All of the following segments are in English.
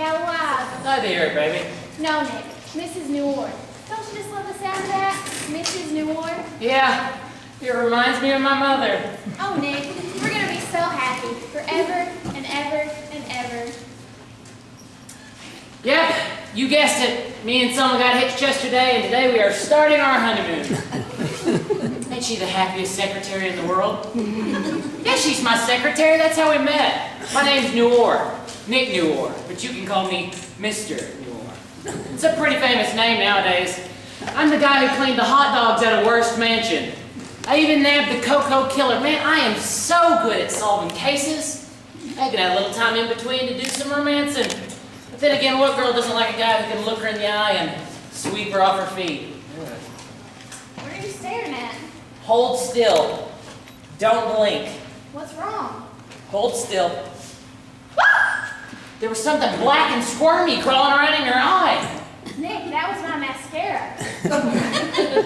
out alive. Glad to hear it, baby. No, Nick. Mrs. Noir. Don't you just love the sound of that? Mrs. Noir? Yeah, it reminds me of my mother. Oh, Nick, we're going to be so happy forever and ever and ever. Yep, you guessed it. Me and Selma got hitched yesterday, and today we are starting our honeymoon. Ain't she the happiest secretary in the world? Yeah, she's my secretary. That's how we met. My name's Noir, Nick Noir, but you can call me Mr. Noir. It's a pretty famous name nowadays. I'm the guy who cleaned the hot dogs at a worst mansion. I even nabbed the Coco killer. Man, I am so good at solving cases. I can have a little time in between to do some romancing. But then again, what girl doesn't like a guy who can look her in the eye and sweep her off her feet? What are you staring at? Hold still. Don't blink. What's wrong? Hold still. There was something black and squirmy crawling around in your eye. Nick, that was my mascara.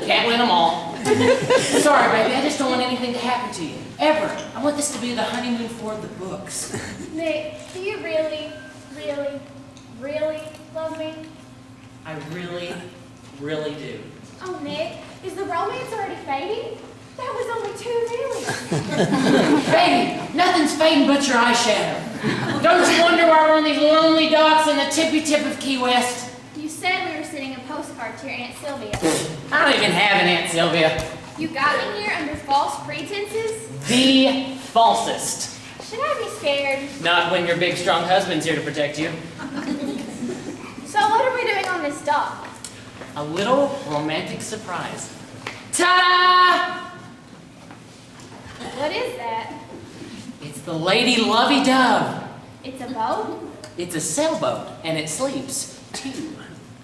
Can't win them all. Sorry, baby, I just don't want anything to happen to you. Ever. I want this to be the honeymoon for the books. Nick, do you really, really, really love me? I really, really do. Oh, Nick, is the romance already fading? That was only 2 days. Baby, nothing's fading but your eyeshadow. Don't you wonder why we're on these lonely docks in the tippy tip of Key West? You said we were sending a postcard to your Aunt Sylvia. I don't even have an Aunt Sylvia. You got me here under false pretenses? The falsest. Should I be scared? Not when your big, strong husband's here to protect you. So what are we doing on this dock? A little romantic surprise. Ta-da! What is that? It's the Lady Lovey-Dove. It's a boat? It's a sailboat, and it sleeps, too.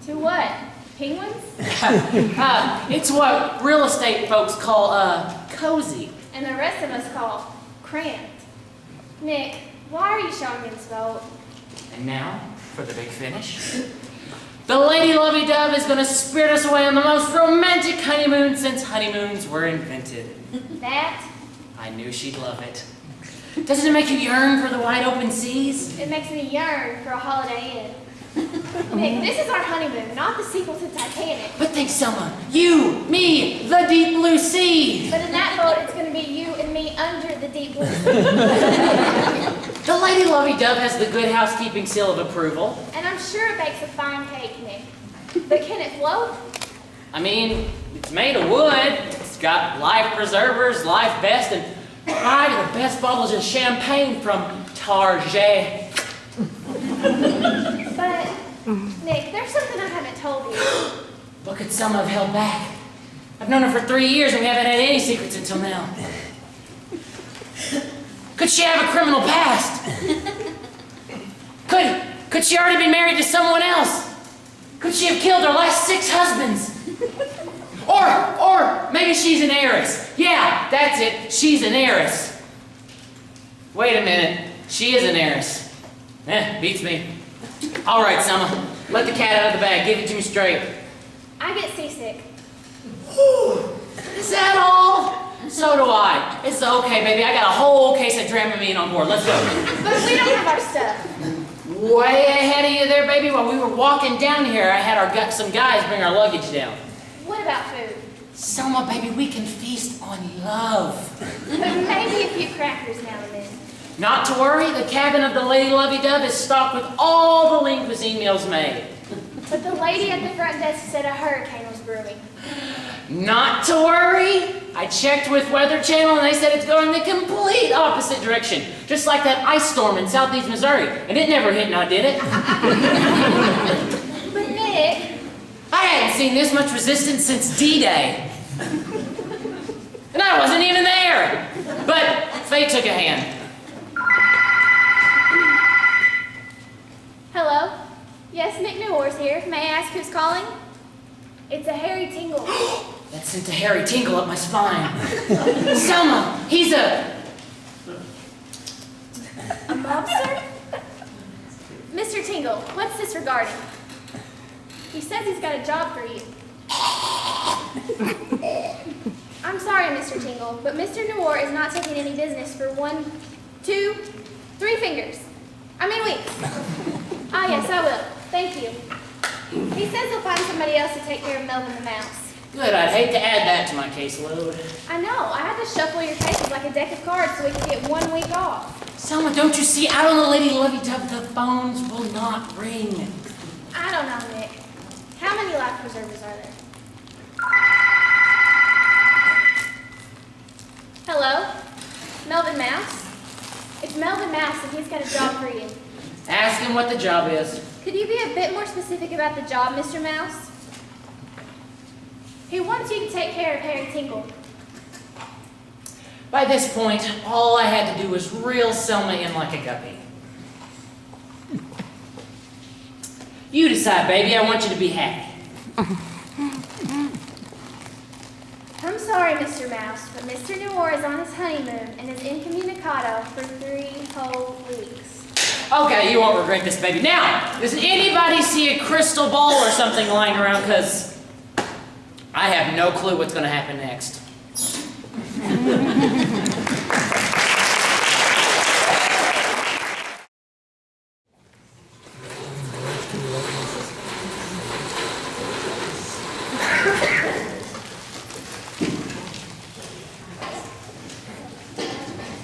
To what? Penguins? It's what real estate folks call, cozy. And the rest of us call cramped. Nick, why are you showing me this boat? And now, for the big finish. The Lady Lovey-Dove is going to spirit us away on the most romantic honeymoon since honeymoons were invented. That? I knew she'd love it. Doesn't it make you yearn for the wide open seas? It makes me yearn for a Holiday Inn. Nick, this is our honeymoon, not the sequel to Titanic. But think, Selma, you, me, the deep blue sea. But in that boat, it's going to be you and me under the deep blue sea. The Lady Lovey-Dove has the Good Housekeeping seal of approval. And I'm sure it bakes a fine cake, Nick. But can it float? I mean, it's made of wood. It's got life preservers, life vest, and 5 of the best bottles of champagne from Target. But, Nick, there's something I haven't told you. Look at some I've held back. I've known her for 3 years and we haven't had any secrets until now. Could she have a criminal past? Could she already be married to someone else? Could she have killed her last 6 husbands? Or maybe she's an heiress. Yeah, that's it. She's an heiress. Wait a minute. She is an heiress. Beats me. All right, Selma. Let the cat out of the bag. Give it to me straight. I get seasick. Is that all? So do I. It's okay, baby. I got a whole case of Dramamine on board. Let's go. But we don't have our stuff. Way ahead of you there, baby. While we were walking down here, I had some guys bring our luggage down. What about food? Selma, baby, we can feast on love. But maybe a few crackers now and then. Not to worry, the cabin of the Lady Lovey-Dove is stocked with all the lean cuisine meals made. But the lady at the front desk said a hurricane was brewing. Not to worry. I checked with Weather Channel and they said it's going the complete opposite direction. Just like that ice storm in southeast Missouri. And it never hit now, did it? But Nick... I hadn't seen this much resistance since D-Day. And I wasn't even there. But fate took a hand. Hello? Yes, Nick Noir's here. May I ask who's calling? It's a Harry Tingle. That sent a hairy tingle up my spine. Selma, he's a mobster? Mr. Tingle, what's this regarding? He says he's got a job for you. I'm sorry, Mr. Tingle, but Mr. Noir is not taking any business for 1, 2, 3 fingers. I mean weeks. Ah, yes, I will. Thank you. He says he'll find somebody else to take care of Melvin the mouse. Good, I'd hate to add that to my caseload. I know. I had to shuffle your cases like a deck of cards so we could get 1 week off. Selma, don't you see? Out on the Lady Lovey-Dove, the phones will not ring. I don't know, Nick. How many life preservers are there? Hello? Melvin Mouse? It's Melvin Mouse and he's got a job for you. Ask him what the job is. Could you be a bit more specific about the job, Mr. Mouse? He wants you to take care of Harry Tinkle. By this point, all I had to do was reel Selma in like a guppy. You decide, baby. I want you to be happy. I'm sorry, Mr. Mouse, but Mr. Noir is on his honeymoon and is incommunicado for 3 whole weeks. Okay, you won't regret this, baby. Now, does anybody see a crystal ball or something lying around? Because I have no clue what's going to happen next.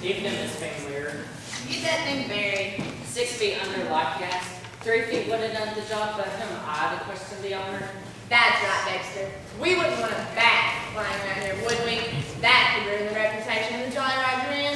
Evening, Miss Van Leer. Get that thing buried. 6 feet under life gas. 3 feet would have done the job, but whom I to question the owner. That's right, Dexter. We wouldn't want a bat flying around here, would we? That could ruin the reputation of the Jolly Roger Inn.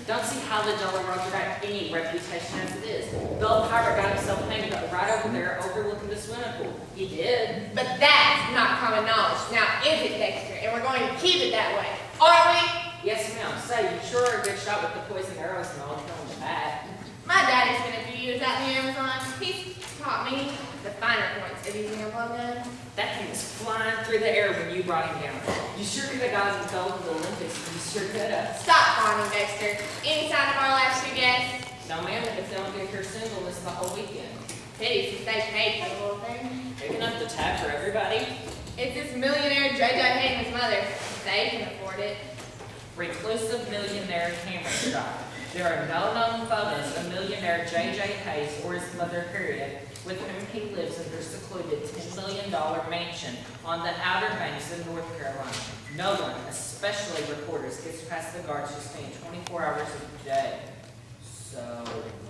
Don't see how the Jolly Roger got any reputation as it is. The old pirate got himself hanged up right over there overlooking the swimming pool. He did. But that's not common knowledge. Now, is it, Dexter? And we're going to keep it that way, aren't we? Yes, ma'am. Say, you sure are a good shot with the poison arrows and all killing the bat. My daddy spent a few years out in the Amazon. He's taught me the finer points of using a blowgun. That thing was flying through the air when you brought him down. You sure could have got him gold in the Olympics. You sure could have. Stop fawning, Dexter. Any sign of our last 2 guests? No, ma'am, if it's not get her singleness the whole weekend. Pity since they paid for the little thing. Big enough to tab for everybody. It's this millionaire J.J. Hayden's mother. They can afford it. Reclusive millionaire camera shot. There are no known photos of millionaire J.J. Hayes or his mother Harriet, with whom he lives in their secluded $10 million mansion on the Outer Banks of North Carolina. No one, especially reporters, gets past the guards who stand 24 hours a day. So,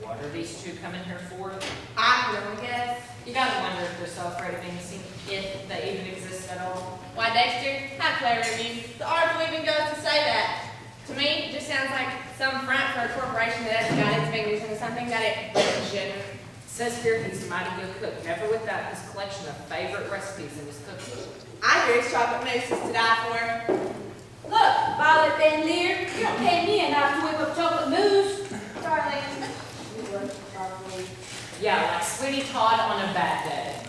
what are these 2 coming here for? I can only guess. You gotta wonder if they're so afraid of being seen, if they even exist at all. Why, Dexter, how clever of you. The article even goes to say that. To me, it just sounds like some front for a corporation that hasn't got its fingers into something that it shouldn't. Says here he's a mighty good cook, never without his collection of favorite recipes in his cookbook. I hear his chocolate mousse is to die for. Look, Violet Van Leer, you don't pay me enough to whip up chocolate mousse. Darling. Yeah, like Sweetie Todd on a bad day.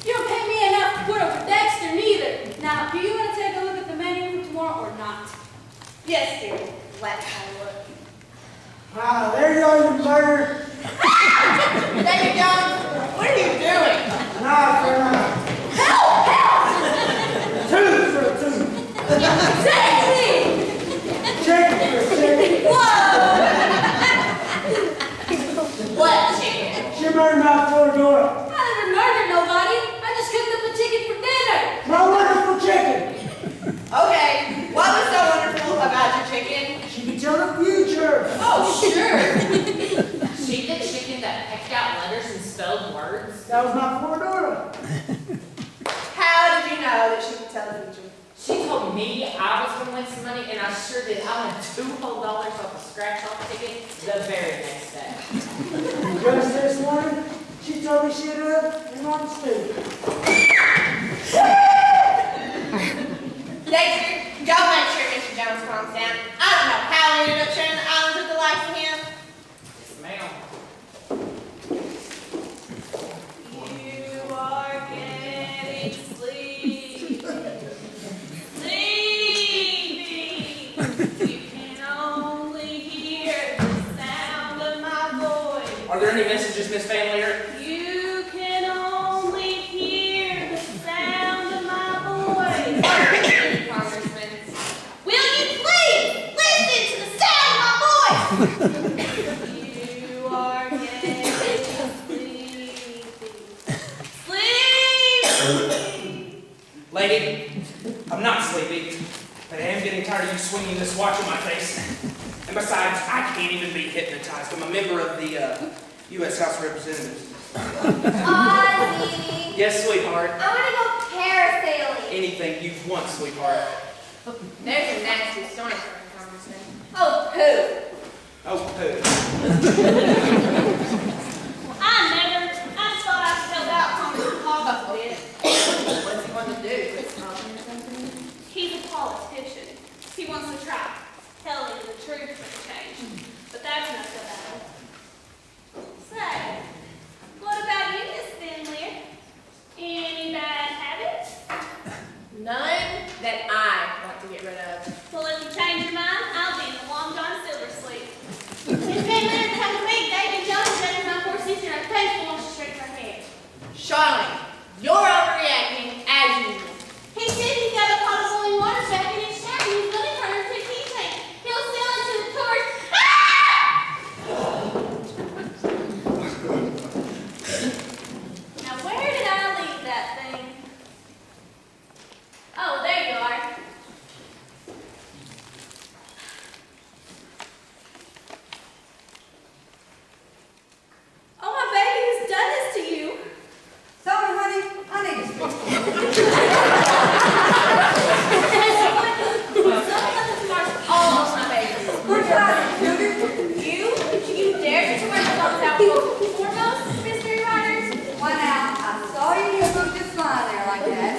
You don't pay me enough to put over Dexter neither. Now, do you want to take a look at the menu for tomorrow or not? Yes, dear. Let's have a look. Ah, there you are, you murder. David Jones, what are you doing? Nah, for now. Help! Help! 2 for a 2. Sexy! Chicken for a chicken. Whoa! What chicken? She murdered my poor daughter. I never murdered nobody. I just cooked up a chicken for dinner. My wonderful chicken. Okay, what was so wonderful about your chicken? She can tell the future. Oh, sure. She the chicken that pecked out letters and spelled words. That was my poor daughter. How did you know that she could tell the future? She told me I was going to win some money, and I sure did. I won $2 whole off a scratch-off ticket the very next day. Just this morning, she told me she'd in on the street. Dexter, go make sure Mr. Jones calms down. I don't know how we ended up sharing the islands with the likes of him. Yes, ma'am. You are getting sleepy. Sleepy. You can only hear the sound of my voice. Are there any messages, Miss Van Leer? You can only hear the sound of my voice. Congressman, will you please listen to the sound of my voice? You are getting sleepy. But I am getting tired of you swinging this watch in my face. And besides, I can't even be hypnotized. I'm a member of the U.S. House of Representatives. Ozzy! Yes, sweetheart. I want to go parasailing. Anything you want, sweetheart. There's a nasty storm coming, Congressman. Oh, poo. Oh, poo. I just thought I should help out Congressman Hawkins a bit. What's he going to do? He's a politician. He wants to try telling the truth for a change. But that's not so bad. Say, what about you, Miss Finley? Any bad habits? None that I want to get rid of. Well, if you change your mind, I'll be in the Long John Silver Sleeve. Miss Finley, come to me. David Jones is my poor sister. I'm painful to straight her hair. Charlotte, you're overreacting as usual. He said he's got a pot of boiling water back in his shack and he's going to turn her into a tea tank. He'll sell it to the tourists. Now, where did I leave that thing? Oh, there you are. Oh, my baby, who's done this to you? Sorry, honey, I need to speak to you. Almost my baby. We're trying, sugar. You dare to wear the thumbs out foremost, mystery riders? Why now, I saw you in your book just lying there like that,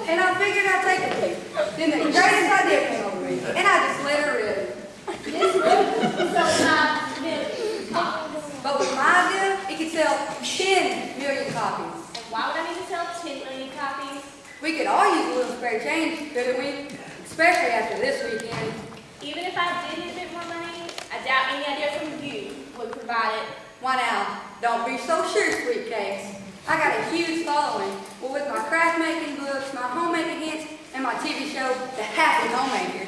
and I figured I'd take it to you. Then the greatest idea came over me, and I just let her rip. This book sells 5 million copies. But with my idea, it could sell 10 million copies. And why would I need to sell 10 million copies? We could all use a little spare change, couldn't we? Especially after this weekend. Even if I did need a bit more money, I doubt any idea from you would provide it. Why now, don't be so sure, sweet cakes. I got a huge following. Well, with my craft making books, my homemaking hints, and my TV show, The Happy Homemaker.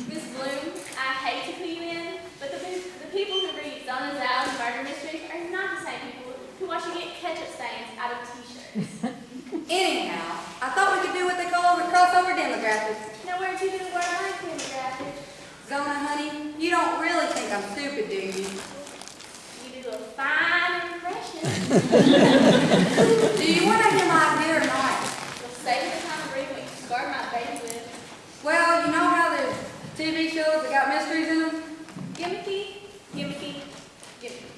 Miss Bloom, I hate to clue you in, but the people who read Zona Zal's murder mysteries are not the same people who watch you get ketchup stains out of t-shirts. Anyhow, I thought we could do what they call a crossover demographic. Now, where'd you do the word I demographic? Zona, honey, you don't really think I'm stupid, do you? You do a fine impression. Do you want to hear my idea or not? You'll save the time of reading what you scarred my baby with. Well, you know how there's TV shows that got mysteries in them? Gimmicky, gimmicky, gimmicky.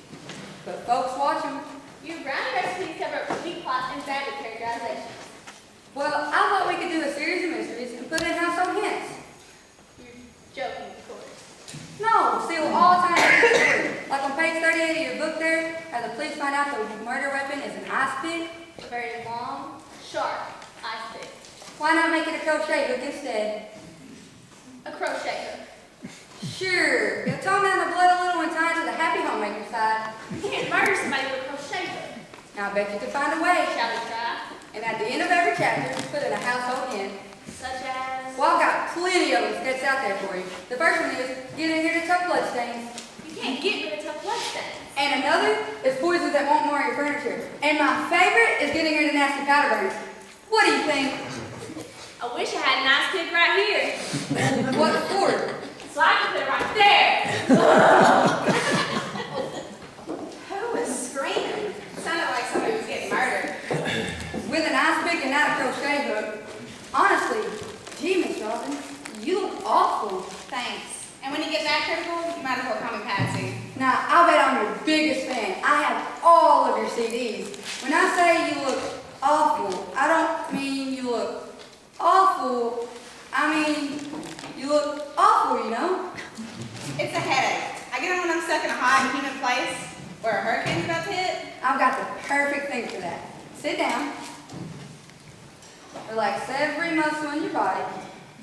But folks watch them. Your brownie recipes cover up weak plots and bad characterizations. Well, I thought we could do a series of mysteries and put in household hints. You're joking, of course. No, see, we'll all tie into the story. Like on page 38 of your book there, how the police find out the murder weapon is an ice pick. A very long, sharp ice pick. Why not make it a crochet hook instead? A crochet hook. Sure, it'll tone down the blood a little and tie it to the happy homemaker side. You can't murder somebody with a crochet hook. Now I bet you could find a way. Shall we try? And at the end of every chapter, put in a household hint. Such as... Well, I've got plenty of them sketched out there for you. The first one is, get in here to tough bloodstains. You can't get rid of tough blood stains. And another is poisons that won't mar your furniture. And my favorite is getting rid of nasty powder burns. What do you think? I wish I had a nice pick right here. What for? So I can put it right there. Who was screaming? Sounded like somebody was getting murdered. With an ice pick and not a crochet hook. Honestly, gee, Miss Robin, you look awful. Thanks. And when you get that critical, you might as well call me Patsy. Now, I'll bet I'm your biggest fan. I have all of your CDs. When I say you look awful, I don't mean you look awful. I mean, you look awful, you know? It's a headache. I get them when I'm stuck in a hot and humid place where a hurricane's about to hit. I've got the perfect thing for that. Sit down. Relax every muscle in your body.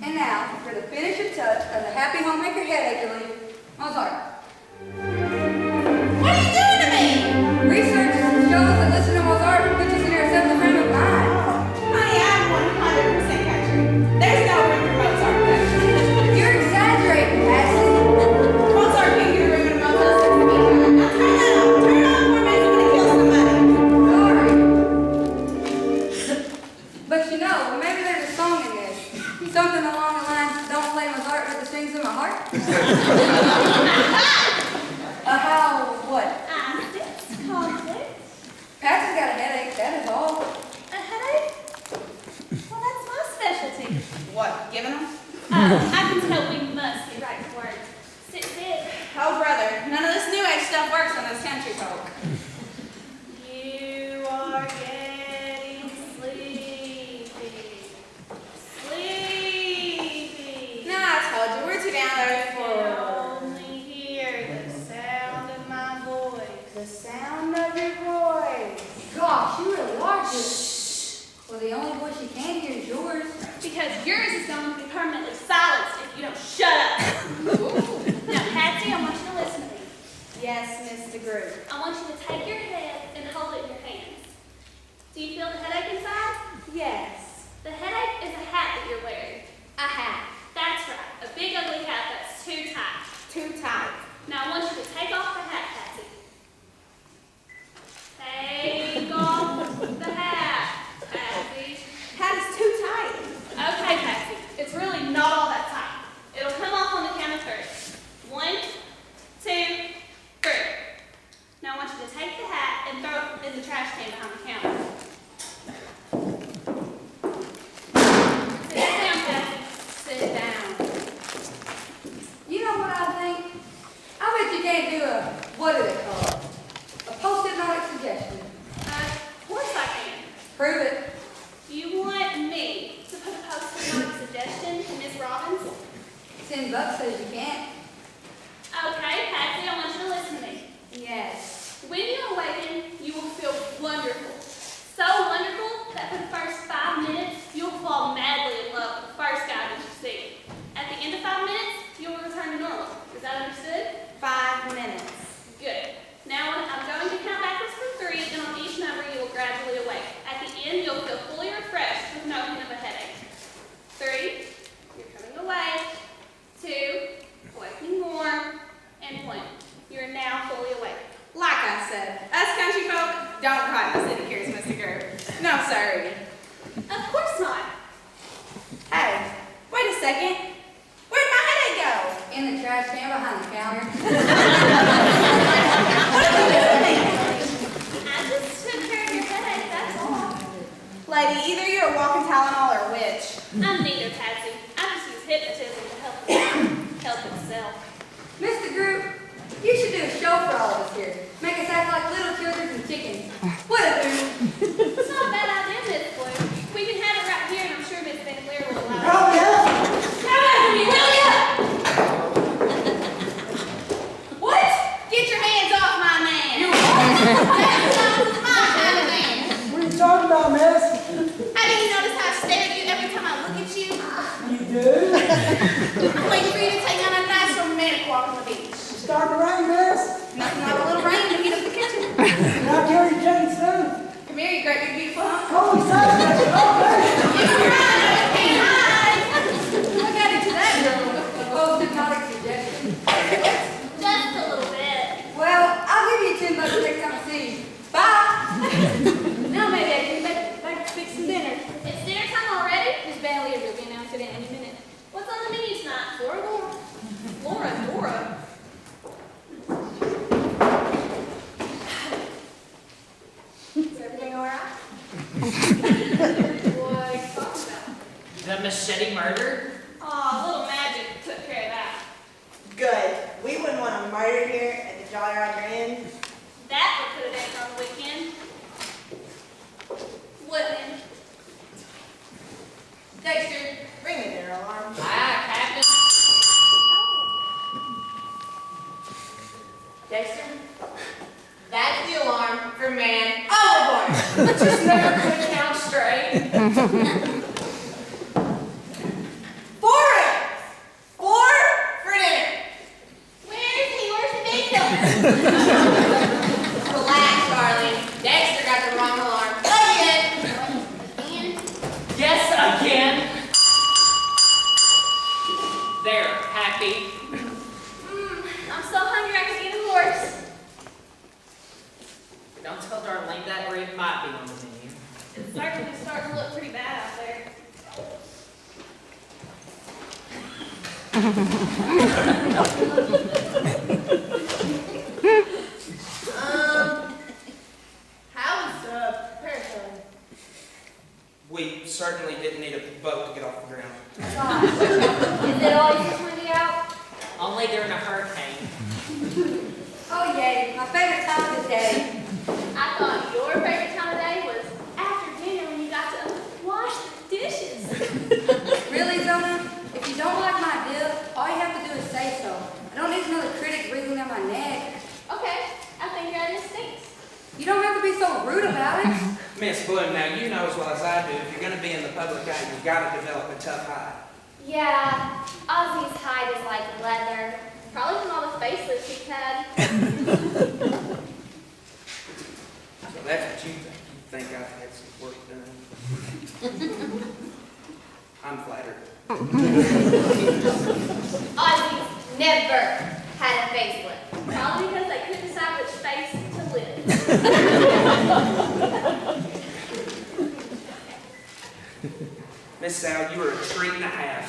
And now, for the finishing touch of the Happy Homemaker headache relief, Mozart. What are you doing to me? Research shows that listening to Mozart puts us in our seventh frame of mind. Honey, I'm 100% country. There's no room for Mozart production. You're exaggerating, Patsy. Mozart can't get a room in a motel 6 feet. Now turn that off. Turn it off before I'm going to kill somebody. Sorry. But you know, maybe there's a song in this. Something along the lines, don't play my heart with the strings of my heart? How, what? It's conflict. Patsy's got a headache, that is all. A headache? Well, that's my specialty. What, giving them? I can tell we must be right for words. Sit. Oh, brother, none of this new age stuff works on this country folk. You are getting sleepy. Sleepy. Nah, I told you, we're too down there I for only hear the sound of my voice. the sound of your voice. Gosh, you really are good. Well, the only voice you can hear is yours. Because yours is going to be permanently silenced if you don't shut up. Now, Patsy, I want you to listen to me. Yes, Mr. Groove. I want you to take your head and hold it in your hands. Do you feel the headache inside? Yes. The headache is a hat that you're wearing. A hat. That's right. A big ugly hat that's too tight. Too tight. Now I want you to take off the hat, Patsy. Take off the hat, Patsy. Hat is too tight. Okay, Patsy. It's really not all that tight. It'll come off on the count of 3. 1, 2, 3. Now I want you to take the hat and throw it in the trash can behind the counter. Sit down, Patsy. Sit down. You know what I think? I bet you can't do a, what is it called? A post-hypnotic suggestion. Of course I can. Prove it. You want me to put a post-hypnotic suggestion to Miss Robbins? $10 says you can't. Okay, Patsy, I want you to listen to me. Yes. When you awaken, you will feel wonderful. So wonderful that for the first 5 minutes, you'll fall madly in love with the first guy that you see. At the end of 5 minutes, you'll return to normal. Is that understood? 5 minutes. Good. Now I'm going to count backwards from 3, and on each number you will gradually awake. At the end, you'll feel fully refreshed with no hint of a headache. 3, you're coming awake. 2, awakening more. And 1, you're now fully awake. Like I said, us country folk don't cry in the city cures, Mr. Groove. No, sorry. Of course not. Hey, wait a second. Where'd my headache go? In the trash can behind the counter. What are you doing? I just took care of your headache, that's all. Lady, either you're a walking Tylenol or a witch. I'm neither, Patsy. I just use hypnotism to help itself. Mr. Groove, you should do a show for all of us here. Make us act like little children and chickens. What a dude. It's not a bad idea, Miss Blue. We can have it right here, and I'm sure Miss Van Leer will allow it. Help me up! What? Get your hands off my man. That's my kind of man. What are you talking about, miss? How do you notice how I stare at you every time I look at you? You do? I'm waiting for you to take on a nice romantic walk on the beach. It's starting to rain, miss. Nothing like a little rain to heat up the kitchen. Can I carry your cane soon? Come here, you great big beautiful hunk. Holy Saturday! You can ride, but can't hide. What got into that girl? A post-hypnotic suggestion. Just a little bit. Well, I'll give you $10 next time I see you. Bye. Now maybe I can get back to fix some dinner. It's dinner time already? Miss Van Leer will be announced it any minute. What's on the menu tonight? Dora? Dora. Is everything all right? What are you talking about? The machete murder? Aw, little magic took care of that. Good. We wouldn't want a murder here at the Jolly Roger Inn. That would put it in on the weekend. Wouldn't. Dexter, Ring the dinner alarm. Aye, Captain. Dexter, that's the alarm for man overboard. Just never could count straight. 4 rings. 4 for dinner. Where's he? Where's the big Relax, darling. Dexter got the wrong alarm again. And Yes, again. There, happy. I'm so hungry I could eat a horse. Don't tell Darlene that, or it might be on the menu. It's certainly starting to look pretty bad out there. How was Prairie? We certainly didn't need a boat to get off the ground. Is it always this windy out? Only during a hurricane. Oh yay, my favorite time of the day. I thought your favorite time of day was after dinner when you got to wash the dishes. Really, Selma? If you don't like my deal, all you have to do is say so. I don't need another critic breathing down my neck. Okay, I think your idea stinks. You don't have to be so rude about it. Miss Bloom, now you know as well as I do, if you're going to be in the public eye, you've got to develop a tough hide. Yeah, Ozzy's hide is like leather. Probably from all the facelifts he's had. So that's what you think. You think I've had some work done. I'm flattered. Ozzy's never had a facelift. Probably because they couldn't decide which face to live. Miss Sal, you are a treat and a half.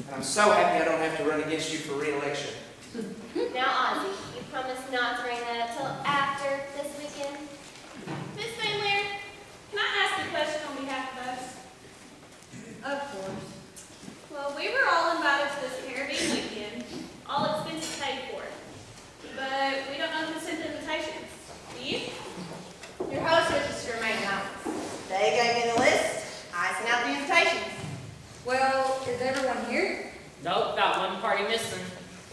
And I'm so happy I don't have to run against you for re-election. Now, Ozzy, you promise not to bring that up till after this weekend? Miss Van Leer, can I ask a question on behalf of us? Of course. Well, we were all invited to this Caribbean weekend, all expenses paid for. But we don't know who sent the invitations. Do you? Your host wishes to remain anonymous. They gave me the list. I sent out the invitations. Well, is everyone here? Nope, got one party missing.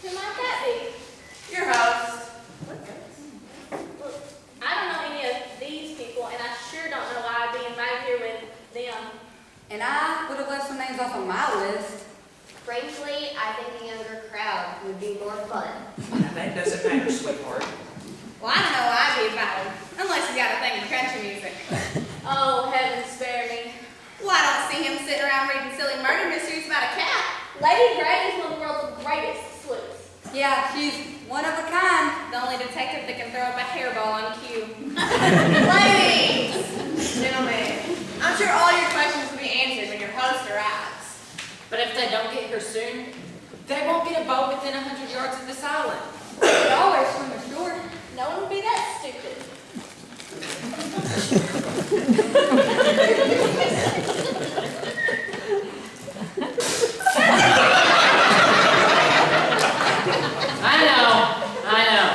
Who might that be? Your host. Look, I don't know any of these people, and I sure don't know why I'd be invited here with them. And I would have left some names off of my list. Frankly, I think a younger crowd would be more fun. Now that doesn't matter, sweetheart. Well, I don't know why I'd be invited, unless you got a thing in country music. Oh, heaven spare me. Well, I don't see him sitting around reading silly murder mysteries about a cat. Lady Grey is one of the world's greatest sleuths. Yeah, she's one of a kind. The only detective that can throw up a hairball on cue. Ladies, gentlemen, I'm sure all your questions will be answered when your host arrives. But if they don't get here soon, they won't get a boat within 100 yards of this island. They always swim ashore. No one would be that stupid. I know.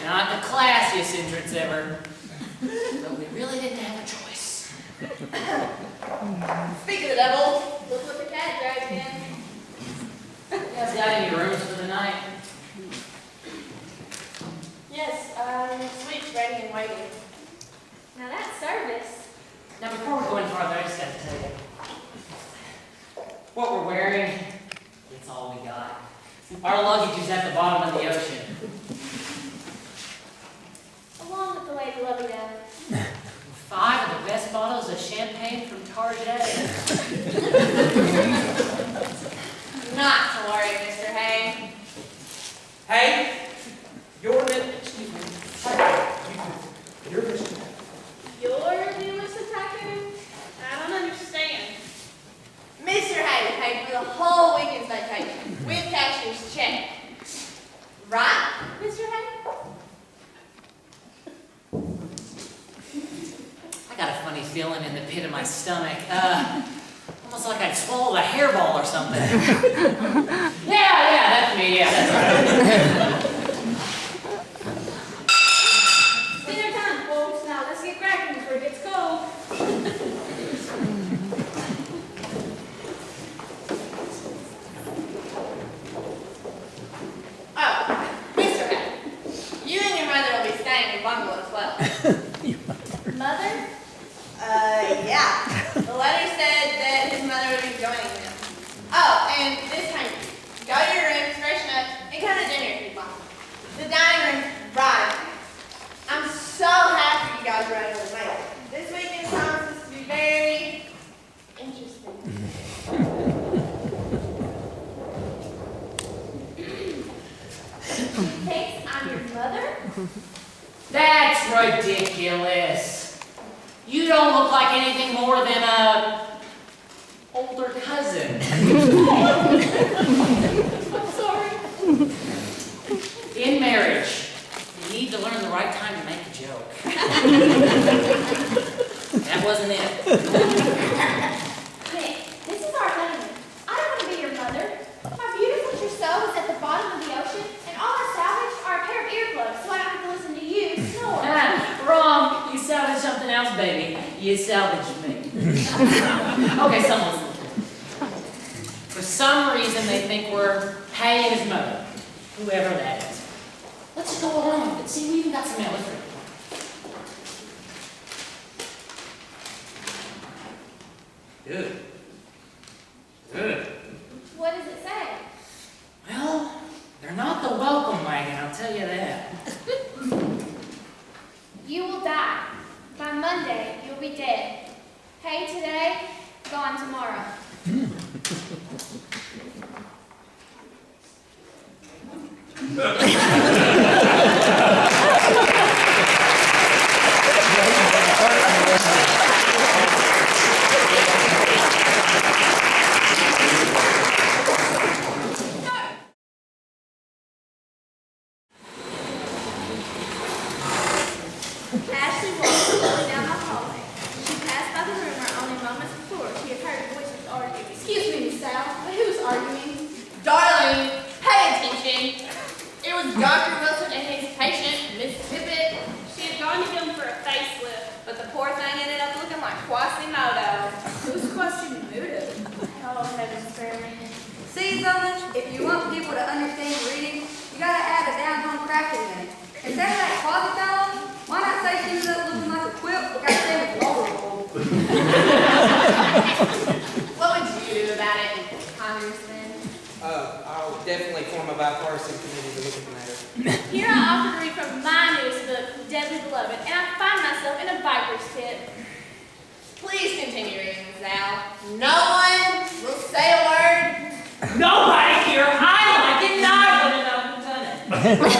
Not the classiest entrance ever. But we really didn't have a choice. Speak of the devil. Look what the cat dragged in. You guys got any rooms for the night? Yes, suite's ready and waiting. Now that's service. Now before we go any farther, I just gotta tell you. What we're wearing, it's all we got. Our luggage is at the bottom of the ocean. Along with the Lady Lovey-Dove. 5 of the best bottles of champagne from Target. Not to worry, Mr. Hay. Hey, excuse me. You're Mr. Your newest tycoon? I don't understand. Mr. Hay paid for the whole weekend's vacation with cashier's check. Right, Mr. Hay? I got a funny feeling in the pit of my stomach. Almost like I'd swallowed a hairball or something. Yeah, that's me. Yeah, that's right. Dinner time, folks. Now let's get cracking before it gets cold. Oh, Mr. Hay, you and your mother will be staying in bungalow as well. Mother? Yeah. The letter said that his mother would be joining them. Oh, and this time, go to your rooms, freshen up, and come to dinner if you'd like. The dining room's right. I'm so happy you guys were able to make it. This weekend promises to be very interesting. She thinks I'm your mother? That's ridiculous. You don't look like anything more than a older cousin. My beautiful trousseau is at the bottom of the ocean, and all I salvaged are a pair of earplugs, so I don't have to listen to you snore. Wrong. You salvaged something else, baby. You salvaged me. Okay, someone's For some reason, they think we're Hay and his mother, whoever that is. Let's just go along with it. See, we even got some illustrated. Good. Good. What does it say? Well, they're not the welcome wagon, I'll tell you that. You will die. By Monday, you'll be dead. Hey today, gone tomorrow. Ashley walked slowly down the hallway. She passed by the room where only moments before she had heard voices arguing. Excuse me, Miss Sal, but who's arguing? Darling, pay attention. It was Dr. Wilson and his patient, Miss Tippett. She had gone to him for a facelift. But the poor thing ended up looking like Quasimodo. Who's questioning Muda? Oh, heavens, Prairie. See, Selma, if you want people to understand reading, you gotta add a down-home crack in there. Instead of that closet fellow, why not say she was up looking like a quilt, like I said with Laurel? What would you do about it, Congressman? I'll definitely form a bipartisan committee to look at the matter. Here I offer to read from my newest book, Deadly Beloved, and I find myself in a viper's pit. Please continue reading, Ms. Al. No one will say a word. Nobody here! I like it, and I want to know who done it.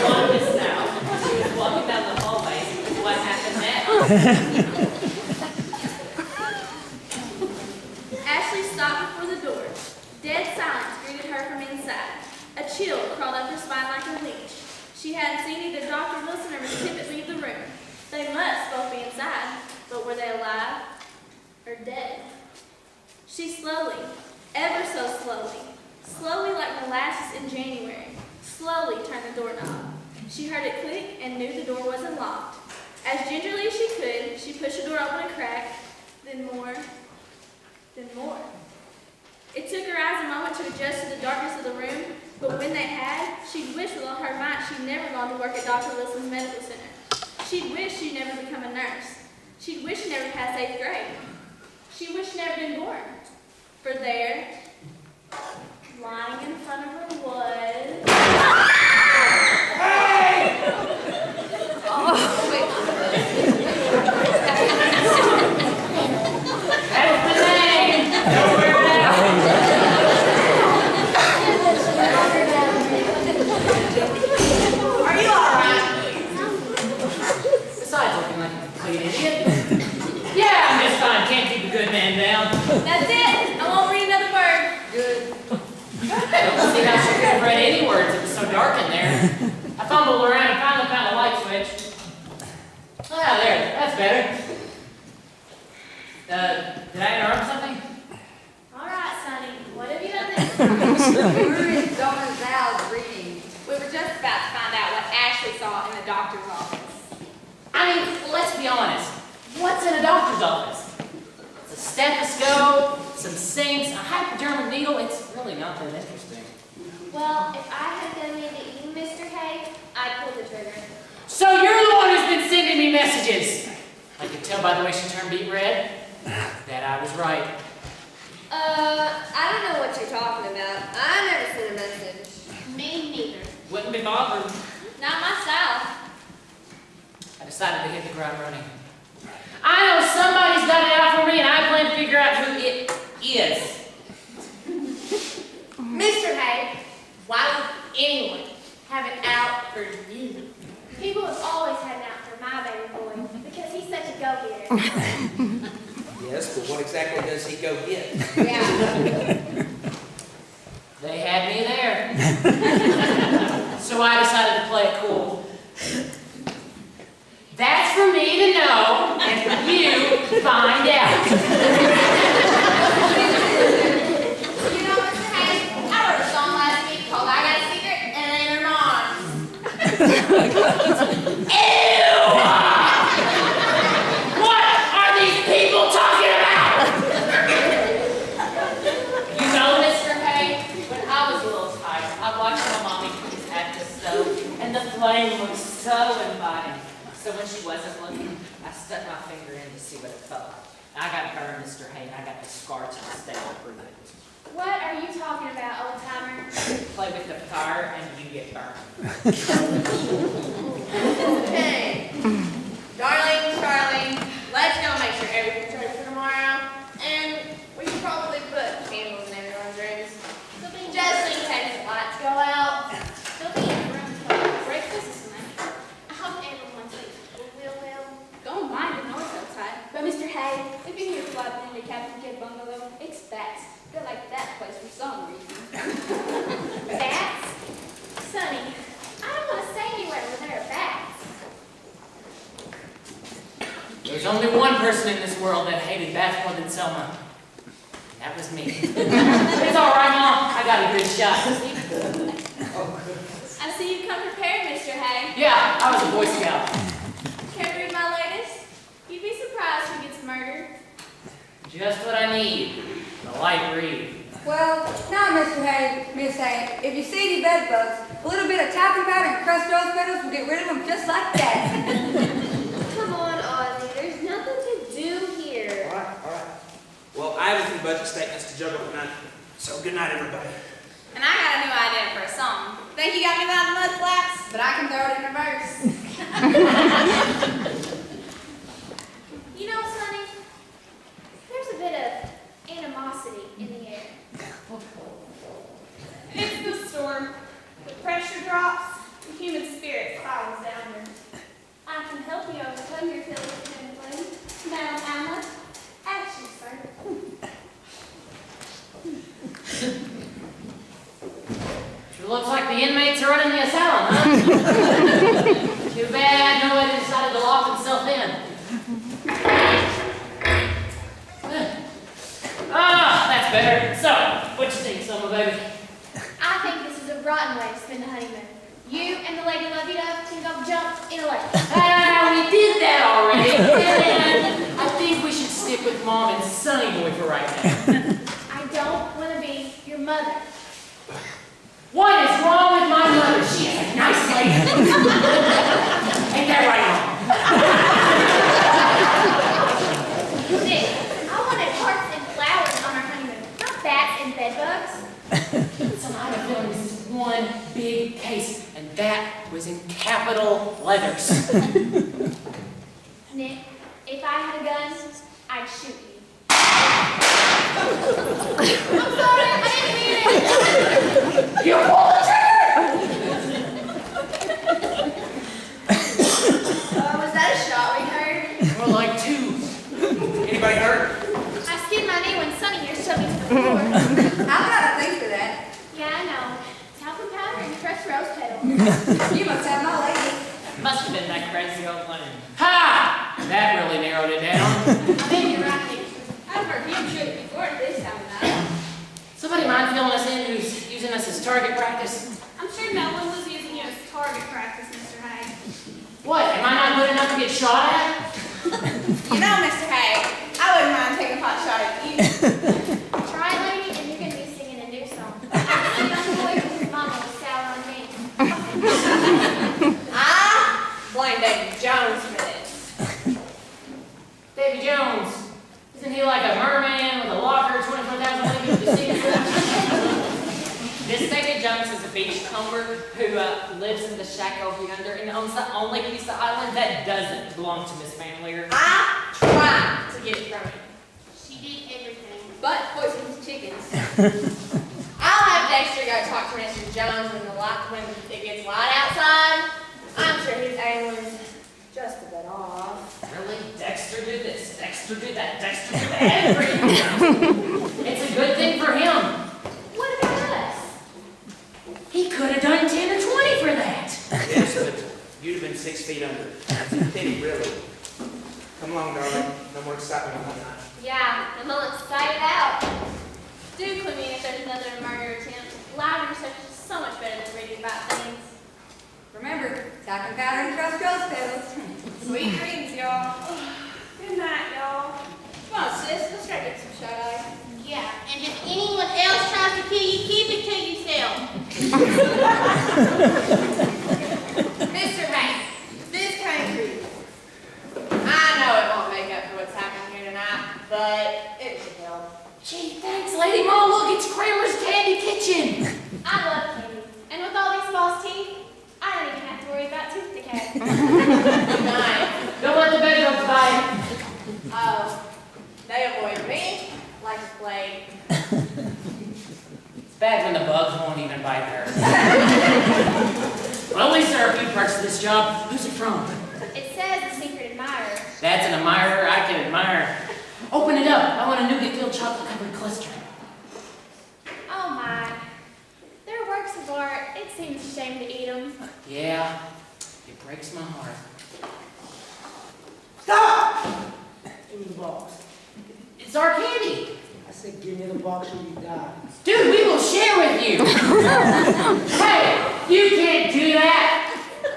On this now, she was walking down the hallway. What happened next? Ashley stopped before the door. Dead silence greeted her from inside. A chill crawled up her spine like a leech. She hadn't seen either Dr. Wilson or Miss Tippett leave the room. They must both be inside, but were they alive or dead? She slowly, ever so slowly like molasses in January, slowly turned the doorknob. She heard it click and knew the door wasn't locked. As gingerly as she could, she pushed the door open a crack, then more, then more. It took her eyes a moment to adjust to the darkness of the room, but when they had, she'd wished with all her might she'd never gone to work at Dr. Wilson's medical center. She'd wished she'd never become a nurse. She'd wished she'd never passed 8th grade. She wished she'd never been born. For there, lying in front of her was... That's the name! Don't wear it out! Are you all right? Besides looking like a complete idiot. Yeah, I'm just fine. Can't keep a good man down. That's it! I won't read another word. Good. I don't see how she could have read any words. It was so dark in there. I fumbled around and finally found a light switch. Ah, there. That's better. Did I interrupt something? All right, Sonny, what have you done this time? Where is Dr. Zal's reading? We were just about to find out what Ashley saw in the doctor's office. I mean, let's be honest. What's in a doctor's office? It's a stethoscope, some sinks, a hypodermic needle. It's really not that interesting. Well, if I had done into eating Mr. Hay, I'd pull the trigger. So you're the one who's been sending me messages. I could tell by the way she turned beet red that I was right. I don't know what you're talking about. I never sent a message. Me neither. Wouldn't be bothered. Not my style. I decided to hit the ground running. I know somebody's got it out for me, and I plan to figure out who it is. Mr. Hay, why would anyone have it out for you? People have always had it out for my baby boy because he's such a go-getter. Yes, but what exactly does he go get? Yeah. They had me there. So I decided to play it cool. That's for me to know, and for you to find out. You know, Mr. Hay, I wrote a song What are these people talking about? You know, Mr. Hay, when I was a little tired, I watched my mommy put his hat to the stove, and the flame looked so inviting. So when she wasn't looking, I stuck my finger in to see what it felt like. I got burned, Mr. Hay, and I got the scar to this day to prove it. What are you talking about, old timer? Play with the fire and you get burned. Hey, darling, let's go make sure everything's ready for tomorrow. And we should probably put candles in everyone's rooms. Just in case the lights go out. They'll be in the room till breakfast this morning. I hope everyone sleeps real well. Don't mind the noise outside. But Mr. Hay, if you hear flooding in the Captain Kidd bungalow, it's bats. They're like that place for some reason. Bats? Sonny, I don't want to stay anywhere where there are bats. There's only one person in this world that hated bats more than Selma. That was me. It's all right, Mom. I got a good shot. I see you've come prepared, Mr. Hay. Yeah, I was a Boy Scout. Care to read my latest? You'd be surprised who gets murdered. Just what I need. A light read. Well, now, Mr. Hay, Miss Hay, if you see any bed bugs, a little bit of talcum powder and crushed rose petals will get rid of them just like that. Come on, Ozzy. There's nothing to do here. All right. Well, I have a few budget statements to juggle tonight. So good night, everybody. And I got a new idea for a song. Think you got me by the mud flaps? But I can throw it in reverse. You know, Sonny, there's a bit of animosity in the air. It's the storm. The pressure drops, the human spirit spirals downward. I can help you overcome your feelings of feeling. Madam Hamlet, action, sir. Sure looks like the inmates are running the asylum, huh? Too bad nobody decided to lock himself in. That's better. So, what you think, Selma, baby? I think this is a rotten way to spend the honeymoon. You and the lady Lovey-Dove can go jump in a lake. We did that already. And I think we should stick with Mom and Sonny Boy for right now. I don't want to be your mother. What is wrong with my mother? She is a nice lady. Ain't that right, Mom? Nick, I wanted hearts and flowers on our honeymoon, not bats and bedbugs. So I have a feeling this is one big case, and that was in capital letters. Nick, if I had a gun, I'd shoot you. I'm sorry, I didn't mean it. You pulled the trigger! Was that a shot we heard? More like two. Anybody hurt? I skinned my knee when Sonny here shoved me to the floor. I've got a thing for that. Yeah, I know. Talcum powder and crushed rose petals. You must have my lady. Must have been that crazy old woman. Ha! That really narrowed it down. I think you're right, Nick. I've heard him shoot before this time of night. Somebody mind filling us in who's using us as target practice? I'm sure no one was using you as target practice, Mr. Hay. What, am I not good enough to get shot at? You know, Mr. Hay, I wouldn't mind taking a pot shot at you. Try, lady, and you're going to be singing a new song. I'm a young boy whose mama was sour on me. I blame David Jones for this. Davy Jones. Isn't he like a merman with a locker, 24,000 liters to see? This David Jones is a beachcomber who lives in the shack over yonder and owns the only piece of island that doesn't belong to Miss Van Leer. I tried to get it from him. She did everything. But poisons chickens. I'll have Dexter go talk to Mr. Jones when it gets light outside. I'm sure his aim was just a bit off. Really? Dexter did this, Dexter did that, Dexter did everything. It's a good thing for him. What about us? He could have done 10 or 20 for that. Yes, but you'd have been 6 feet under. That's a pity, really. Come along, darling. No more excitement on that night. Yeah, I'm all excited out. Do clue me if there's another murder attempt. Loud research is so much better than reading about things. Remember, talking powder and crushed rose petals. Sweet dreams, y'all. Good night, y'all. Come on, sis, let's try to get some shut-eye. Yeah, and if anyone else tries to kill you, keep it to yourself. Mr. Hay, this came for you. I know it won't make up for what's happening here tonight, but it should help. Gee, thanks, Lady Ma. Look, it's Kramer's Candy Kitchen. I love candy. And with all these false teeth, I don't even have to worry about tooth decay. Good night. Don't let the bedbugs bite. Oh, they avoid me like a plague. It's bad when the bugs won't even bite her. Well, at least there are a few perks to this job. Who's it from? It says the secret admirer. That's an admirer I can admire. Open it up. I want a nougat-filled chocolate-covered cluster. Oh my. They're works of art. It seems a shame to eat them. Yeah, it breaks my heart. Stop! Give me the box. It's our candy. I said give me the box or you die. Dude, we will share with you. Hey, you can't do that.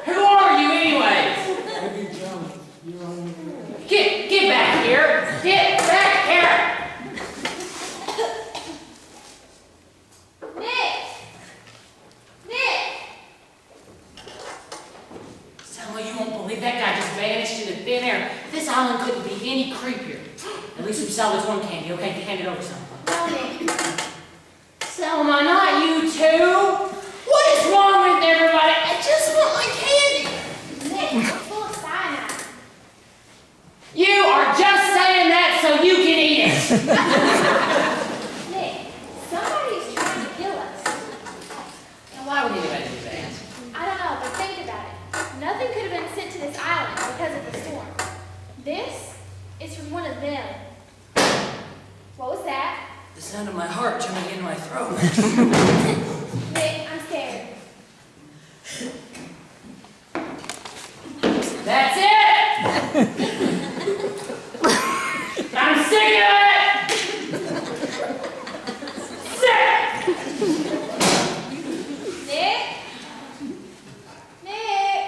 Who are you anyways? Maybe Jones, you're on Get back here. Get back here. Nick! Selma, you won't believe that guy just vanished into thin air. This island couldn't be any creepier. At least we salvaged one candy, okay? Hand it over, Selma. No, Nick. Selma, not you too. What is wrong with everybody? I just want my candy. Nick, it's full of cyanide. You are just saying that so you can eat it. Nick, somebody's trying to kill us. Now, why would anybody do that? I don't know, but think about it. Nothing could have been sent to this island because of the storm. This is from one of them. What was that? The sound of my heart jumping into my throat. Nick, I'm scared. That's it! I'm sick of it! Sick! Nick? Nick?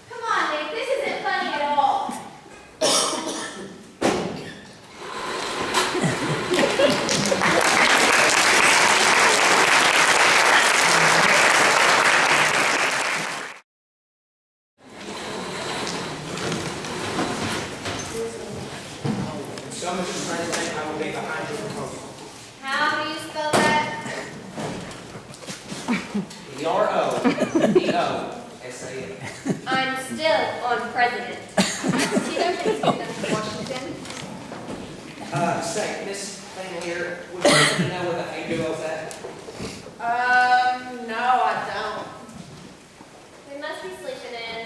Come on, Nick. This isn't funny at all. So much as anything, I will be behind your proposal. How do you spell that? P-R-O-D-O-S-A-N. I'm still on president. See, don't think it's in Washington. Say, this thing here, would you happen to know where the hay goes at? No, I don't. We must be sleeping in.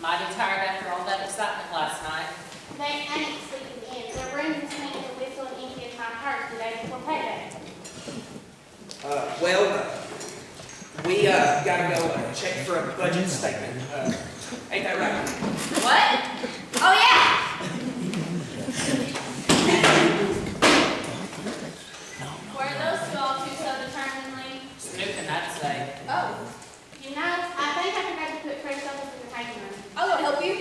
Mighty tired after all that excitement last night. They ain't sleeping in. Their rooms is making a whistle and ink in my purse the day before payday. We gotta go check for a budget statement. Ain't that right? What? Oh, yeah! Were those two all two so determinedly? Snooping, I'd say. Oh, You know, I think I forgot to put fresh stuff in the paper room. I'll go help you.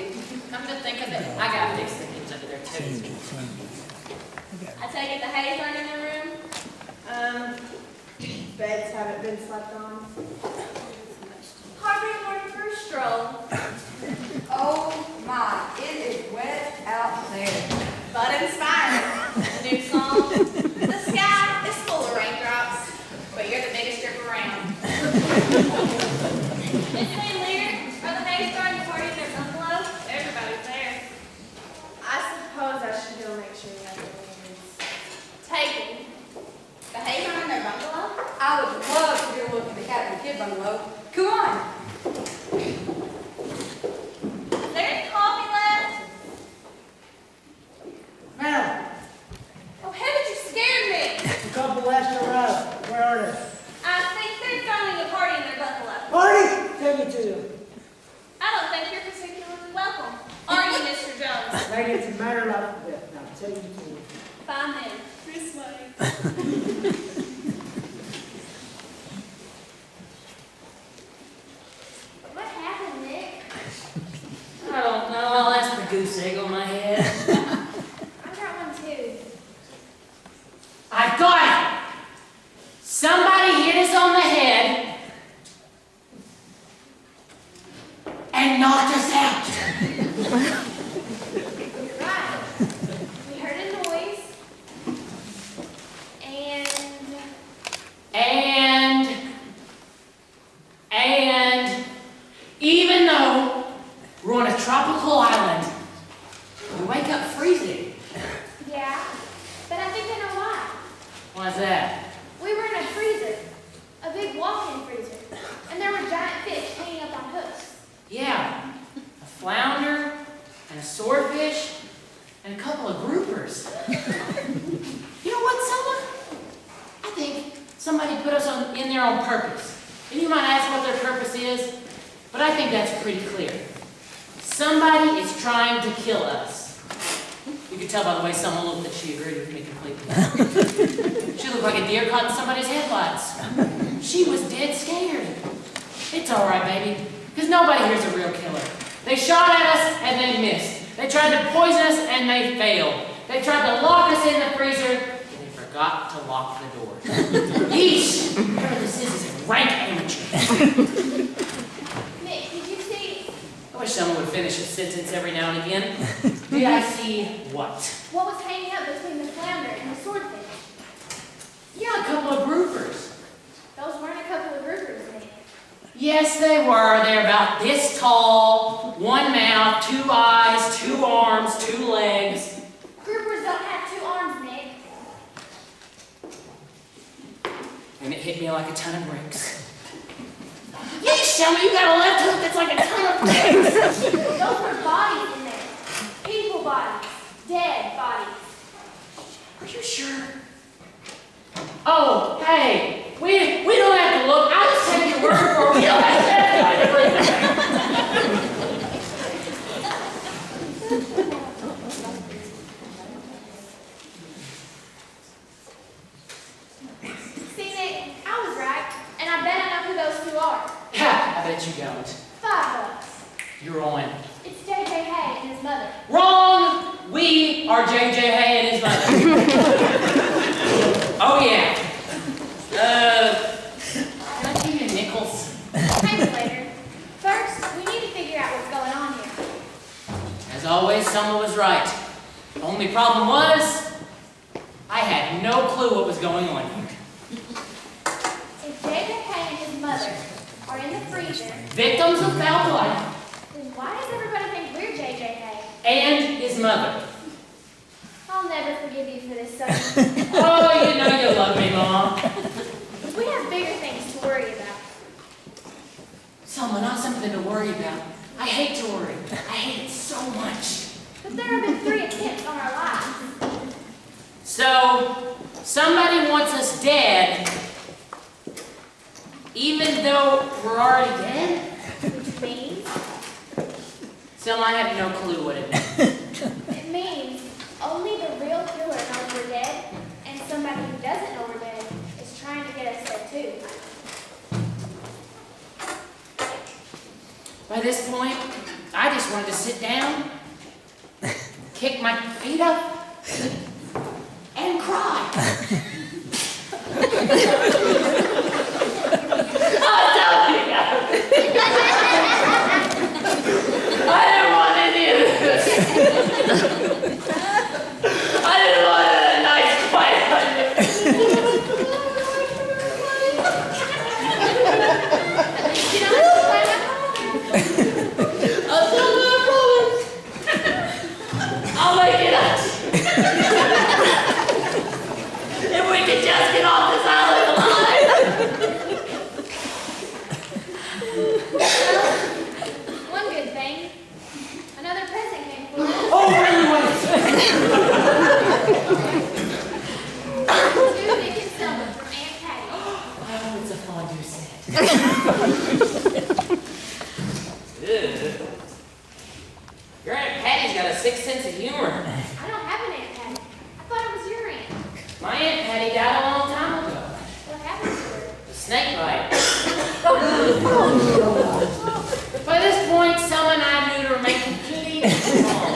Come to think of it, I got fixed things under there too. I take it the hay's aren't in the room? Beds haven't been slept on. Hardly morning for a stroll. Oh my, it is wet out there. But inspired. The new song. The sky is full of raindrops, but you're the biggest drip around. Miss Van Leer, are the Hayes starting to party in their bungalow? Everybody's there. I suppose I should go make sure you have your memories taken. The hay's aren't in their bungalow? I would love to go look at the Captain Kidd bungalow. Come on. Is there any coffee left? Madam, Oh, heavens, you scared me. the couple last arrived. Where are they? I think they're throwing a party in their bungalow. Party! Take me to them. I don't think you're particularly welcome. Are you, Mr. Jones? Lady, it's a matter of life and death. Now, take me to them. Fine then. This way. What happened, Nick? goose egg on my head. I got one too. I've got it! Somebody hit us on the head and knocked us out. You're right. We heard a noise. And even though we're on a tropical island, we wake up freezing. Yeah, but I think I know why. Why's that? We were in a freezer, a big walk-in freezer, and there were giant fish hanging up on hooks. Yeah, a flounder and a swordfish and a couple of groupers. You know what, Selma? I think somebody put us in there on purpose. And you might ask what their purpose is, but I think that's pretty clear. Somebody is trying to kill us. You can tell by the way Selma looked that she agreed with me completely. She looked like a deer caught in somebody's headlights. She was dead scared. It's all right, baby, because nobody here's a real killer. They shot at us and they missed. They tried to poison us and they failed. They tried to lock us in the freezer and they forgot to lock the door. Yeesh! Whatever this is a rank amateur. Nick, did you see? I wish someone would finish a sentence every now and again. Did I see what? What was hanging up between the flounder and the swordfish? Yeah, a couple of groupers. Those weren't a couple of groupers, Nick. Yes, they were. They're about this tall, one mouth, 2 eyes, 2 arms, 2 legs. Groupers don't have 2 arms, Nick. And it hit me like a ton of bricks. Yeesh, Selma, you got a left hook that's like a ton of bricks. Those were bodies in there. People bodies. Dead bodies. Are you sure? Oh, hey, we don't have to look. I'll just take your word for it. We don't have to have everything. See, Nick, I was right, and I bet I know who those 2 are. Ha, I bet you don't. $5. You're on. It's J.J. Hay and his mother. Wrong! We are J.J. Hay and his mother. Oh, yeah. Can I give you nickels? Maybe later. First, we need to figure out what's going on here. As always, Selma was right. The only problem was, I had no clue what was going on here. If J.J. Hay and his mother are in the freezer, Victims of foul play, then why does everybody think we're J.J. Hay? and his mother. I'll never forgive you for this, son. Oh, you know you love me, Mom. We have bigger things to worry about. Selma, not something to worry about. I hate to worry. I hate it so much. But there have been 3 attempts on our lives. So, somebody wants us dead, even though we're already dead? Which means, Selma, I have no clue what it means. it means only the real killer knows we're dead, and somebody who doesn't know we're dead is trying to get us dead too. By this point, I just wanted to sit down, kick my feet up, and cry. Oh, don't be I didn't want any of this. I didn't want a nice quiet honeymoon. You know, that's why I'll tell my promise. I'll make it up. If we could just get off this island alive. one good thing. Another present came for us. Oh, really? Two Nick and Selma from Aunt Patty. Oh, it's a fondue set. Your Aunt Patty's got a 6th sense of humor. I don't have an Aunt Patty. I thought it was your aunt. My Aunt Patty died a long time ago. What happened to her? A snake bite. By this point, Selma and I knew to remain completely calm.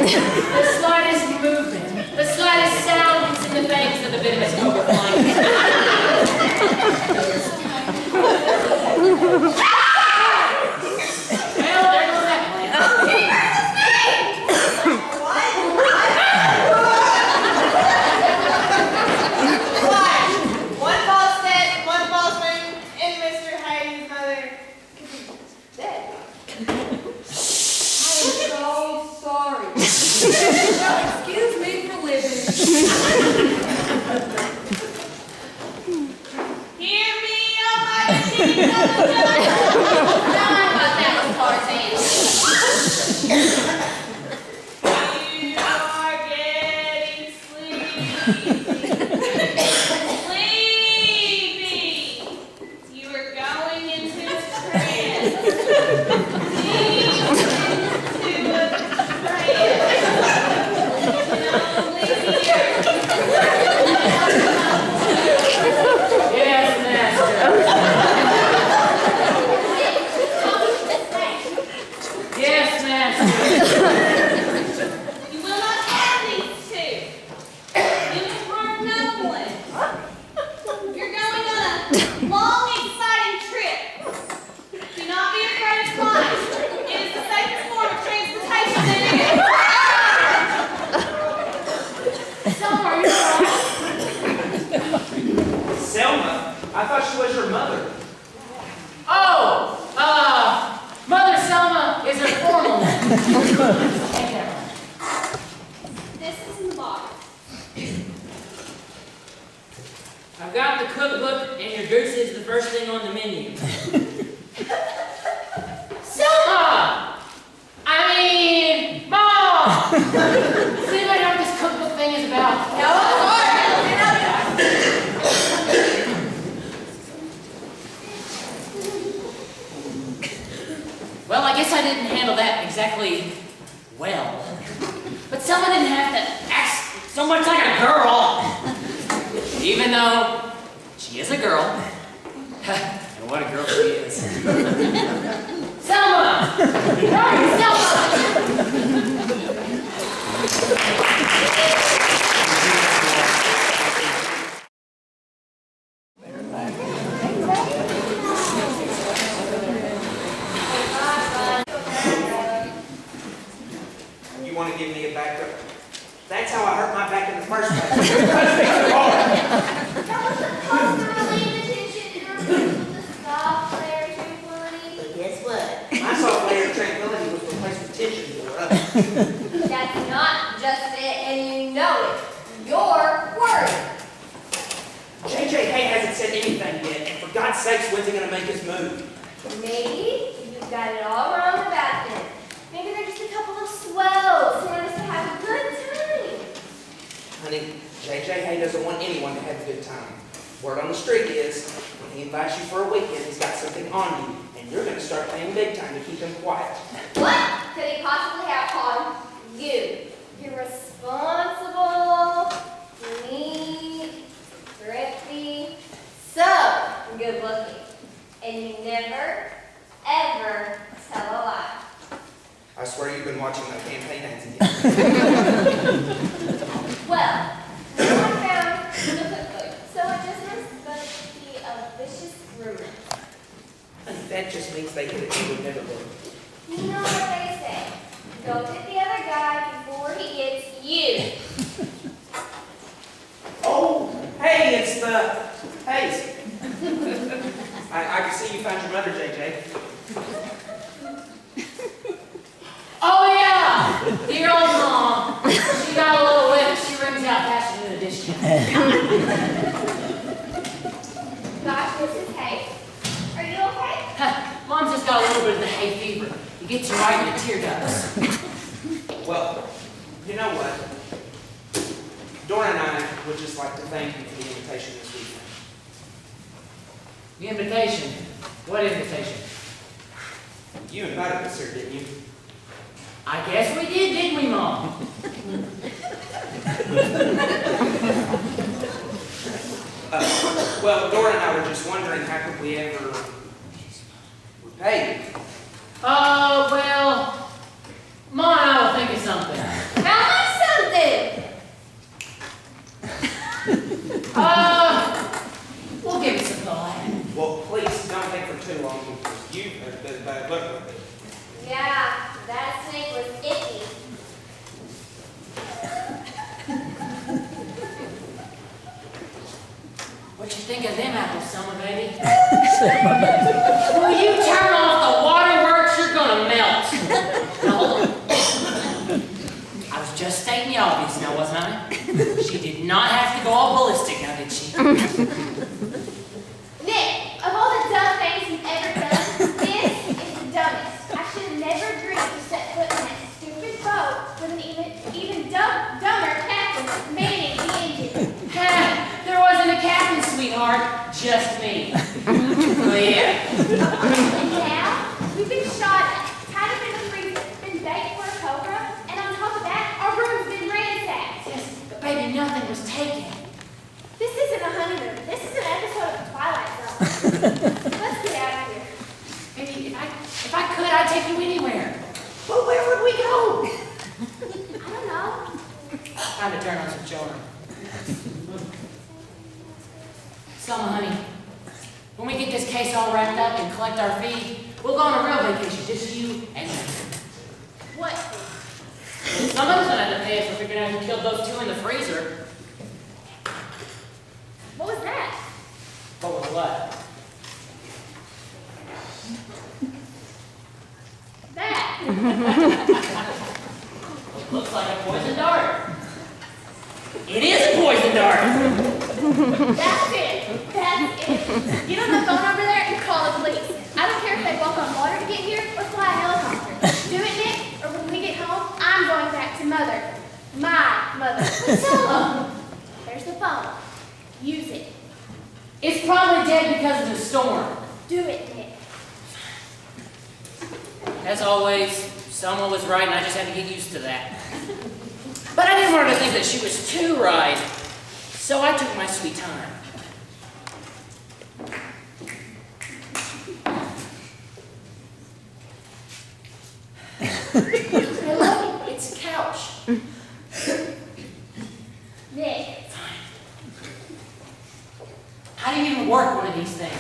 thought that was Tarzan. You are getting sleepy. Sleepy. You are going into a trance. Deep into a trance. Yes, master. Yes, master. You will not have these two. You will harm no one. You're going on a long, exciting trip. Do not be afraid of flying. It is the safest form of transportation there is. Selma, are you alright? Selma? I thought she was your mother. Oh, Mother Selma is a formal name. This is in the box. I've got the cookbook, and your goose is the first thing on the menu. Selma! I mean, Mom! Does anybody know what this cookbook thing is about? No, Well, I guess I didn't handle that exactly well. But Selma didn't have to act so much like a girl. Even though she is a girl. And what a girl she is. Selma! Hurry, Selma! You want to give me a background? That's how I hurt my back in the first place. But guess what? My soft layer of tranquility was replaced with tension. That's not just it, and you know it. You're worried. JJ Hay hasn't said anything yet, and for God's sakes, when's he going to make his move? Maybe you've got it all wrong about them. Maybe they're just a couple of swells who want us to have a good time. Honey, JJ Hay doesn't want anyone to have a good time. Word on the street is, when he invites you for a weekend, he's got something on you, and you're going to start paying big time to keep him quiet. What could he possibly have on you? You're responsible, neat, thrifty, so good looking. And you never, ever tell a lie. I swear you've been watching my campaign ads again. Well, I found the cookbook, so it just must be a vicious rumor. Honey, that just means they hit it with never look. You know what they say? Go get the other guy before he gets you. Oh, hey, it's the Hayes. I can see you found your mother, JJ. Oh yeah! Dear old Mom. She got a little whip. She rings out faster than a dish can. Gosh, Mrs. Hay, are you okay? Mom's just got a little bit of the hay fever. It gets you right in the tear ducts. Well, you know what? Dora and I would just like to thank you for the invitation this weekend. The invitation? What invitation? You invited us here, didn't you? I guess we did, didn't we, Mom? Well, Dora and I were just wondering, how could we ever repay you? Well, Mom and I will think of something. How much something? We'll give it some thought. Well, please don't think for too long because you look. Yeah, that snake was icky. What you think of them apples, Selma, baby? Will you turn off the waterworks? You're gonna melt. Now, hold on. I was just stating the obvious now, wasn't I? She did not have to go all ballistic now, did she? Nick, of all the dumb things you've ever take you anywhere. But where would we go? I don't know. Time to turn on some children. Selma, honey, when we get this case all wrapped up and collect our fee, we'll go on a real vacation, just you and me. What? Someone's gonna have to pay us for figuring out who killed those two in the freezer. What was that? What was what? That. Looks like a poison dart. It is a poison dart. That's it. That's it. Get on the phone over there and call the police. I don't care if they walk on water to get here or fly a helicopter. Do it, Nick, or when we get home, I'm going back to Mother. My mother. Selma. There's the phone. Use it. It's probably dead because of the storm. Do it, Nick. As always, Selma was right and I just had to get used to that. But I didn't want her to think that she was too right, so I took my sweet time. Hello, it's a couch. Nick. How do you even work one of these things?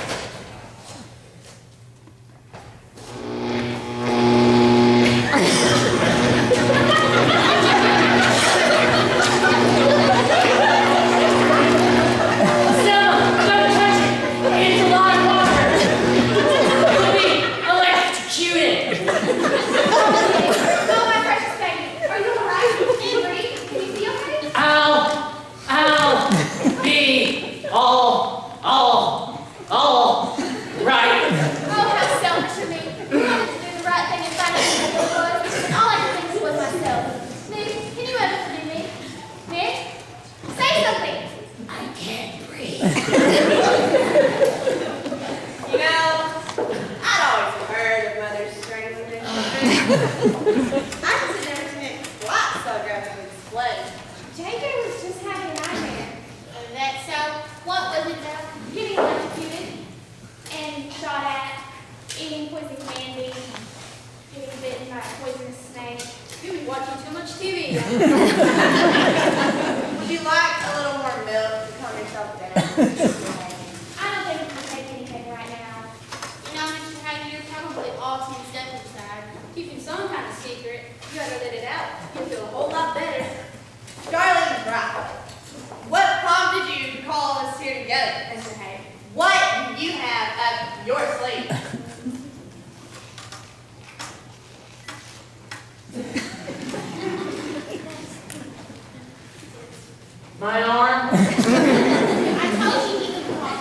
My arm? I told you he could walk.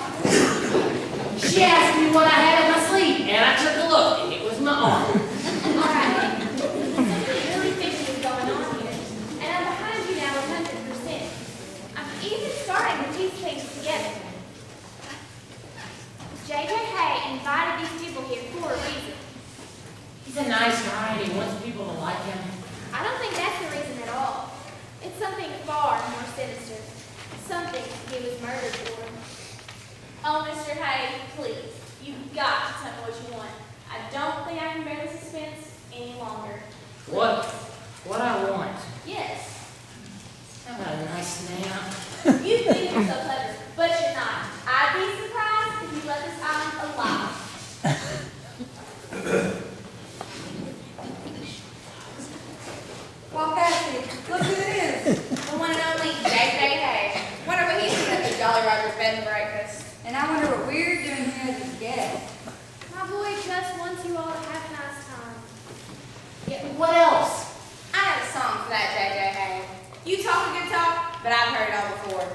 She asked me what I had in my sleeve, and I took a look, and it was my arm. Alright, something really fishy is going on here, and I'm behind you now 100%. I'm even starting to piece things together. J.J. Hay invited these people here for a reason. He's a nice guy, and he wants people to like him. I don't think that's the reason at all. It's something far more sinister. Something he was murdered for. Oh, Mr. Hay, please. You've got to tell me what you want. I don't think I can bear the suspense any longer. What I want? Yes. How about a nice nap? You think you're so clever, but you're not. I'd be surprised if you let this island alive. Walk past me. Look who it is. The one and only J.J. Hay. Wonder what he's doing at the Jolly Roger's bed and breakfast. And I wonder what we're doing here as his guest. My boy just wants you all to have a nice time. Yeah, what else? I have a song for that J.J. Hay. You talk a good talk, but I've heard it all before.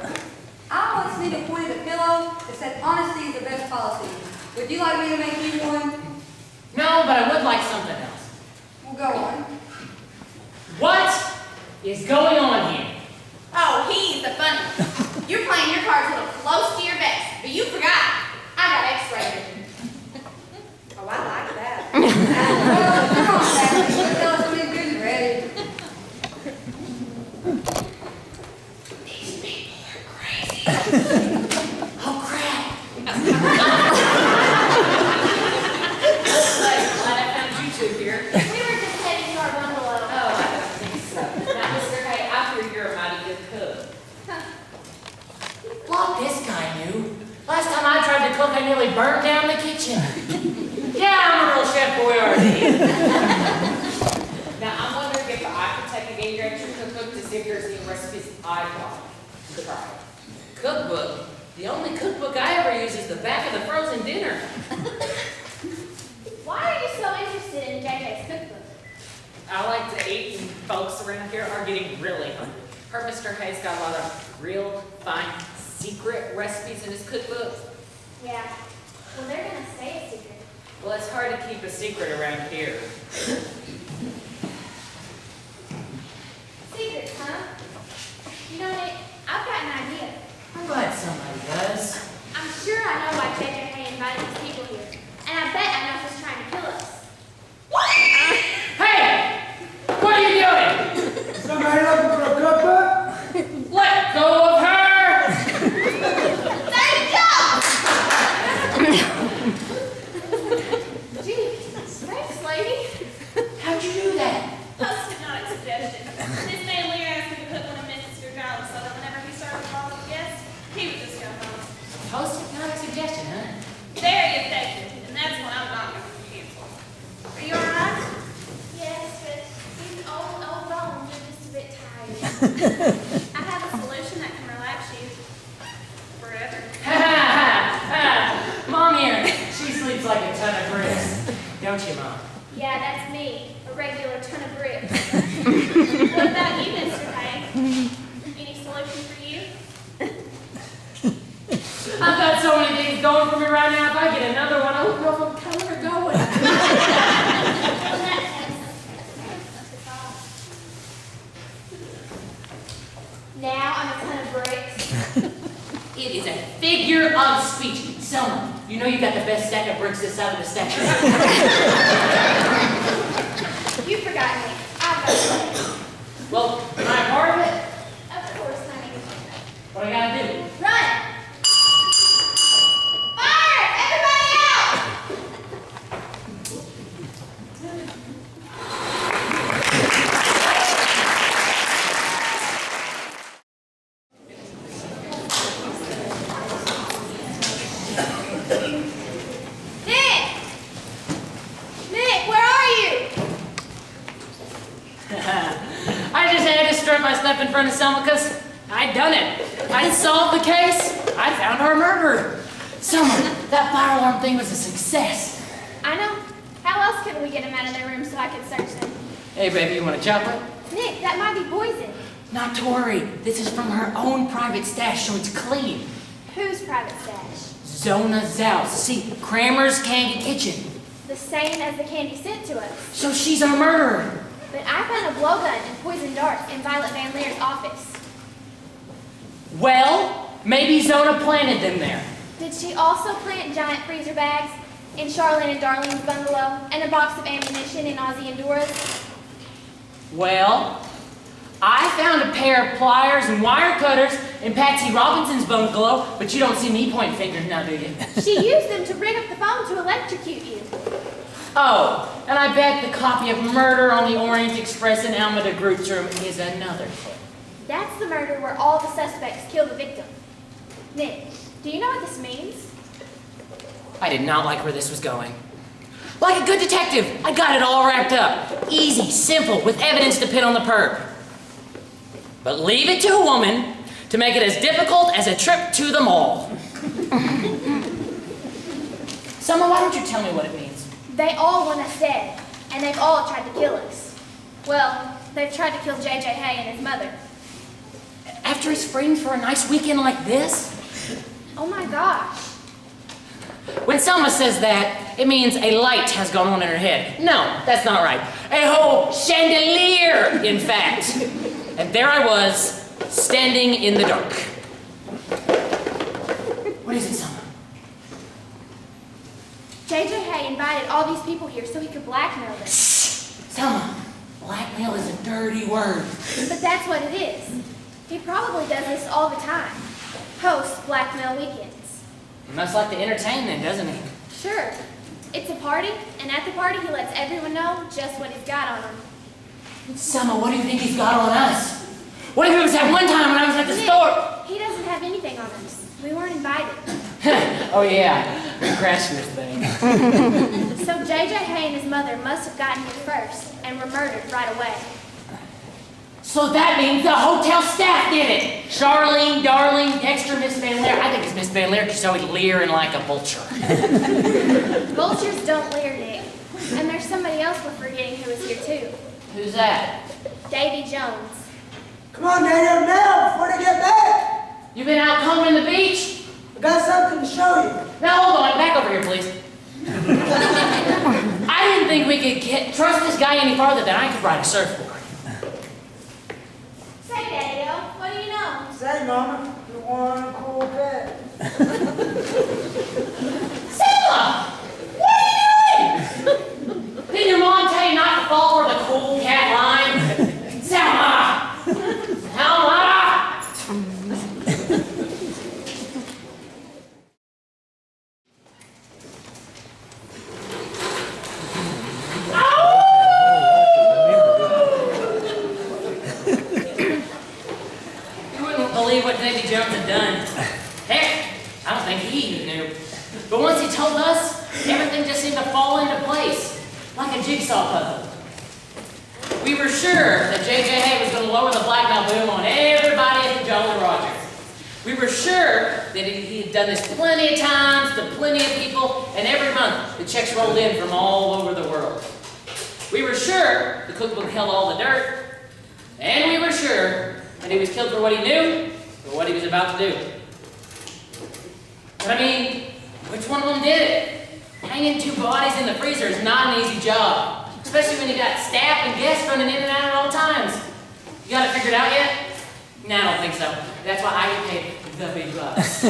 I once need a point of the pillow that said honesty is the best policy. Would you like me to make you one? No, but I would like something else. We'll go on. What is going on here? Oh, he's the funny one. You're playing your cards a little close to your vest, but you forgot. I got X-ray vision. Oh, I like that. Well, come on, Sally. Let's tell us something good and ready. These people are crazy. Oh, crap. here? We were just heading to our bungalow. Oh, I don't think so. Now, Mr. Hay, I hear you're a mighty good cook. Look, this guy knew. Last time I tried to cook, I nearly burned down the kitchen. Yeah, I'm a real chef Boyardee. Now, I'm wondering if I could take a gander at your cookbook to see if there's any recipes I want to try. Cookbook? The only cookbook I ever use is the back of the frozen dinner. Why are you so interested in JJ's cookbook? I like to eat, and folks around here are getting really hungry. Heard Mr. Hay's got a lot of real fine secret recipes in his cookbook. Yeah. Well, they're gonna stay a secret. Well, it's hard to keep a secret around here. Secrets, huh? You know, Nick, I've got an idea. I'm glad somebody does. I'm sure I know why JJ Hay invited these people here. And I bet I know who's trying to kill us. Hey! What are you doing? Somebody looking for a cookbook? Let go of her! Gee, thanks, lady. How'd you do that? Post hypnotic suggestion. This man Lear asked me to put one of Mr. Jones so that whenever he started calling guests, he would just go home. Post-hypnotic suggestion, huh? Very effective, and that's what I'm not going to cancel. Are you alright? Yes, but these old bones are just a bit tired. I have a solution that can relax you forever. Ha ha ha! Mom here, she sleeps like a ton of bricks. Don't you, Mom? Yeah, that's me. A regular ton of bricks. What about you, Mr. Hay? Any solution for you? I've got so many things going for me right now. If I get another one, I don't know if I'm coming or going. Now I'm a ton of bricks. It is a figure of speech. Selma, you know you got the best stack of bricks this side of the statue. You forgot me. I've got bricks. Well, am I a part of it? Of course, honey. What do I gotta do? Run! Fire! Everybody out! Nick, where are you? I just had to strut my stuff in front of Selma because I'd done it. I'd solved the case. I found our murderer. Selma, that fire alarm thing was a success. I know. How else could we get him out of their room so I could search them? Hey, baby, you want a chocolate? Nick, that might be poison. Not to worry. This is from her own private stash, so it's clean. Whose private stash? Zona Zaus. See, Kramer's Candy Kitchen. The same as the candy sent to us. So she's our murderer. But I found a blowgun and poison darts in Violet Van Leer's office. Well, maybe Zona planted them there. Did she also plant giant freezer bags in Charlotte and Darlene's bungalow and a box of ammunition in Ozzy and Dora's? Well, I found a pair of pliers and wire cutters in Patsy Robinson's bungalow, but you don't see me pointing fingers now, do you? She used them to rig up the phone to electrocute you. Oh, and I bet the copy of Murder on the Orient Express in Alma de Groot's room is another thing. That's the murder where all the suspects kill the victim. Nick, do you know what this means? I did not like where this was going. Like a good detective, I got it all wrapped up. Easy, simple, with evidence to pin on the perp. But leave it to a woman to make it as difficult as a trip to the mall. Selma, why don't you tell me what it means? They all want us dead, and they've all tried to kill us. Well, they've tried to kill JJ Hay and his mother. After he's framed for a nice weekend like this? Oh my gosh. When Selma says that, it means a light has gone on in her head. No, that's not right. A whole chandelier, in fact. And there I was, standing in the dark. What is it, Selma? JJ Hay invited all these people here so he could blackmail them. Selma, blackmail is a dirty word. But that's what it is. He probably does this all the time. Hosts blackmail weekends. He must like to entertain then, doesn't he? Sure. It's a party, and at the party he lets everyone know just what he's got on him. Selma, what do you think he's got on us? What if it was that one time when I was at the store? He doesn't have anything on us. We weren't invited. Oh yeah, we crashed this thing. So J.J. Hay and his mother must have gotten here first and were murdered right away. So that means the hotel staff did it. Charlene, Darling, Dexter, Miss Van Leer. I think it's Miss Van Leer because she's always leering like a vulture. Vultures don't leer, Nick. And there's somebody else we're forgetting who was here too. Who's that? Davy Jones. Come on, Daniel, now, before they get back. You been out combing the beach? I got something to show you. Now hold on, back over here, please. I didn't think we could trust this guy any farther than I could ride a surfboard. Say, Daddy-O, what do you know? Say, Mama, you want a cool pet? Selma! What are you doing? Didn't your mom tell you not to fall for the cool cat line? Selma! Selma! Believe what Davy Jones had done. Heck, I don't think he even knew. But once he told us, everything just seemed to fall into place, like a jigsaw puzzle. We were sure that J.J. Hay was going to lower the blackmail boom on everybody at the Jolly Roger. We were sure that he had done this plenty of times to plenty of people, and every month the checks rolled in from all over the world. We were sure the cookbook held all the dirt, and we were sure that he was killed for what he knew, or what he was about to do. But I mean, which one of them did it? Hanging two bodies in the freezer is not an easy job, especially when you got staff and guests running in and out at all times. You got it figured out yet? No, I don't think so. That's why I get paid the big bucks.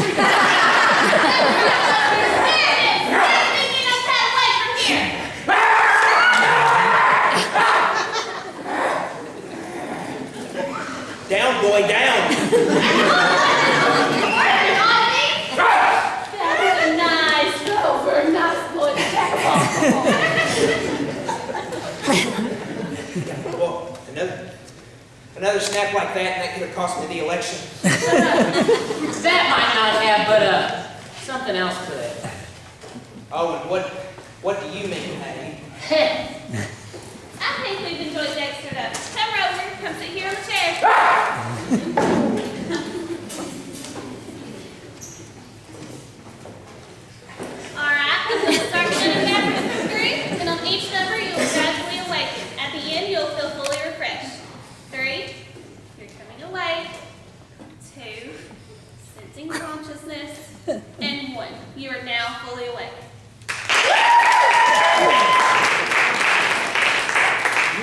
Down, boy, down. That's a nice throw for a nice boy Well, another snap like that could have cost me the election. That might not have, but something else could have. Oh, and what do you mean, Hattie? I think we've enjoyed Dexter up. Come, Rover, come sit here on the chair. Alright, I'm going to start counting backwards from 3, and on each number you'll gradually awaken. At the end, you'll feel fully refreshed. 3, you're coming awake. 2, sensing consciousness. And 1, you are now fully awake.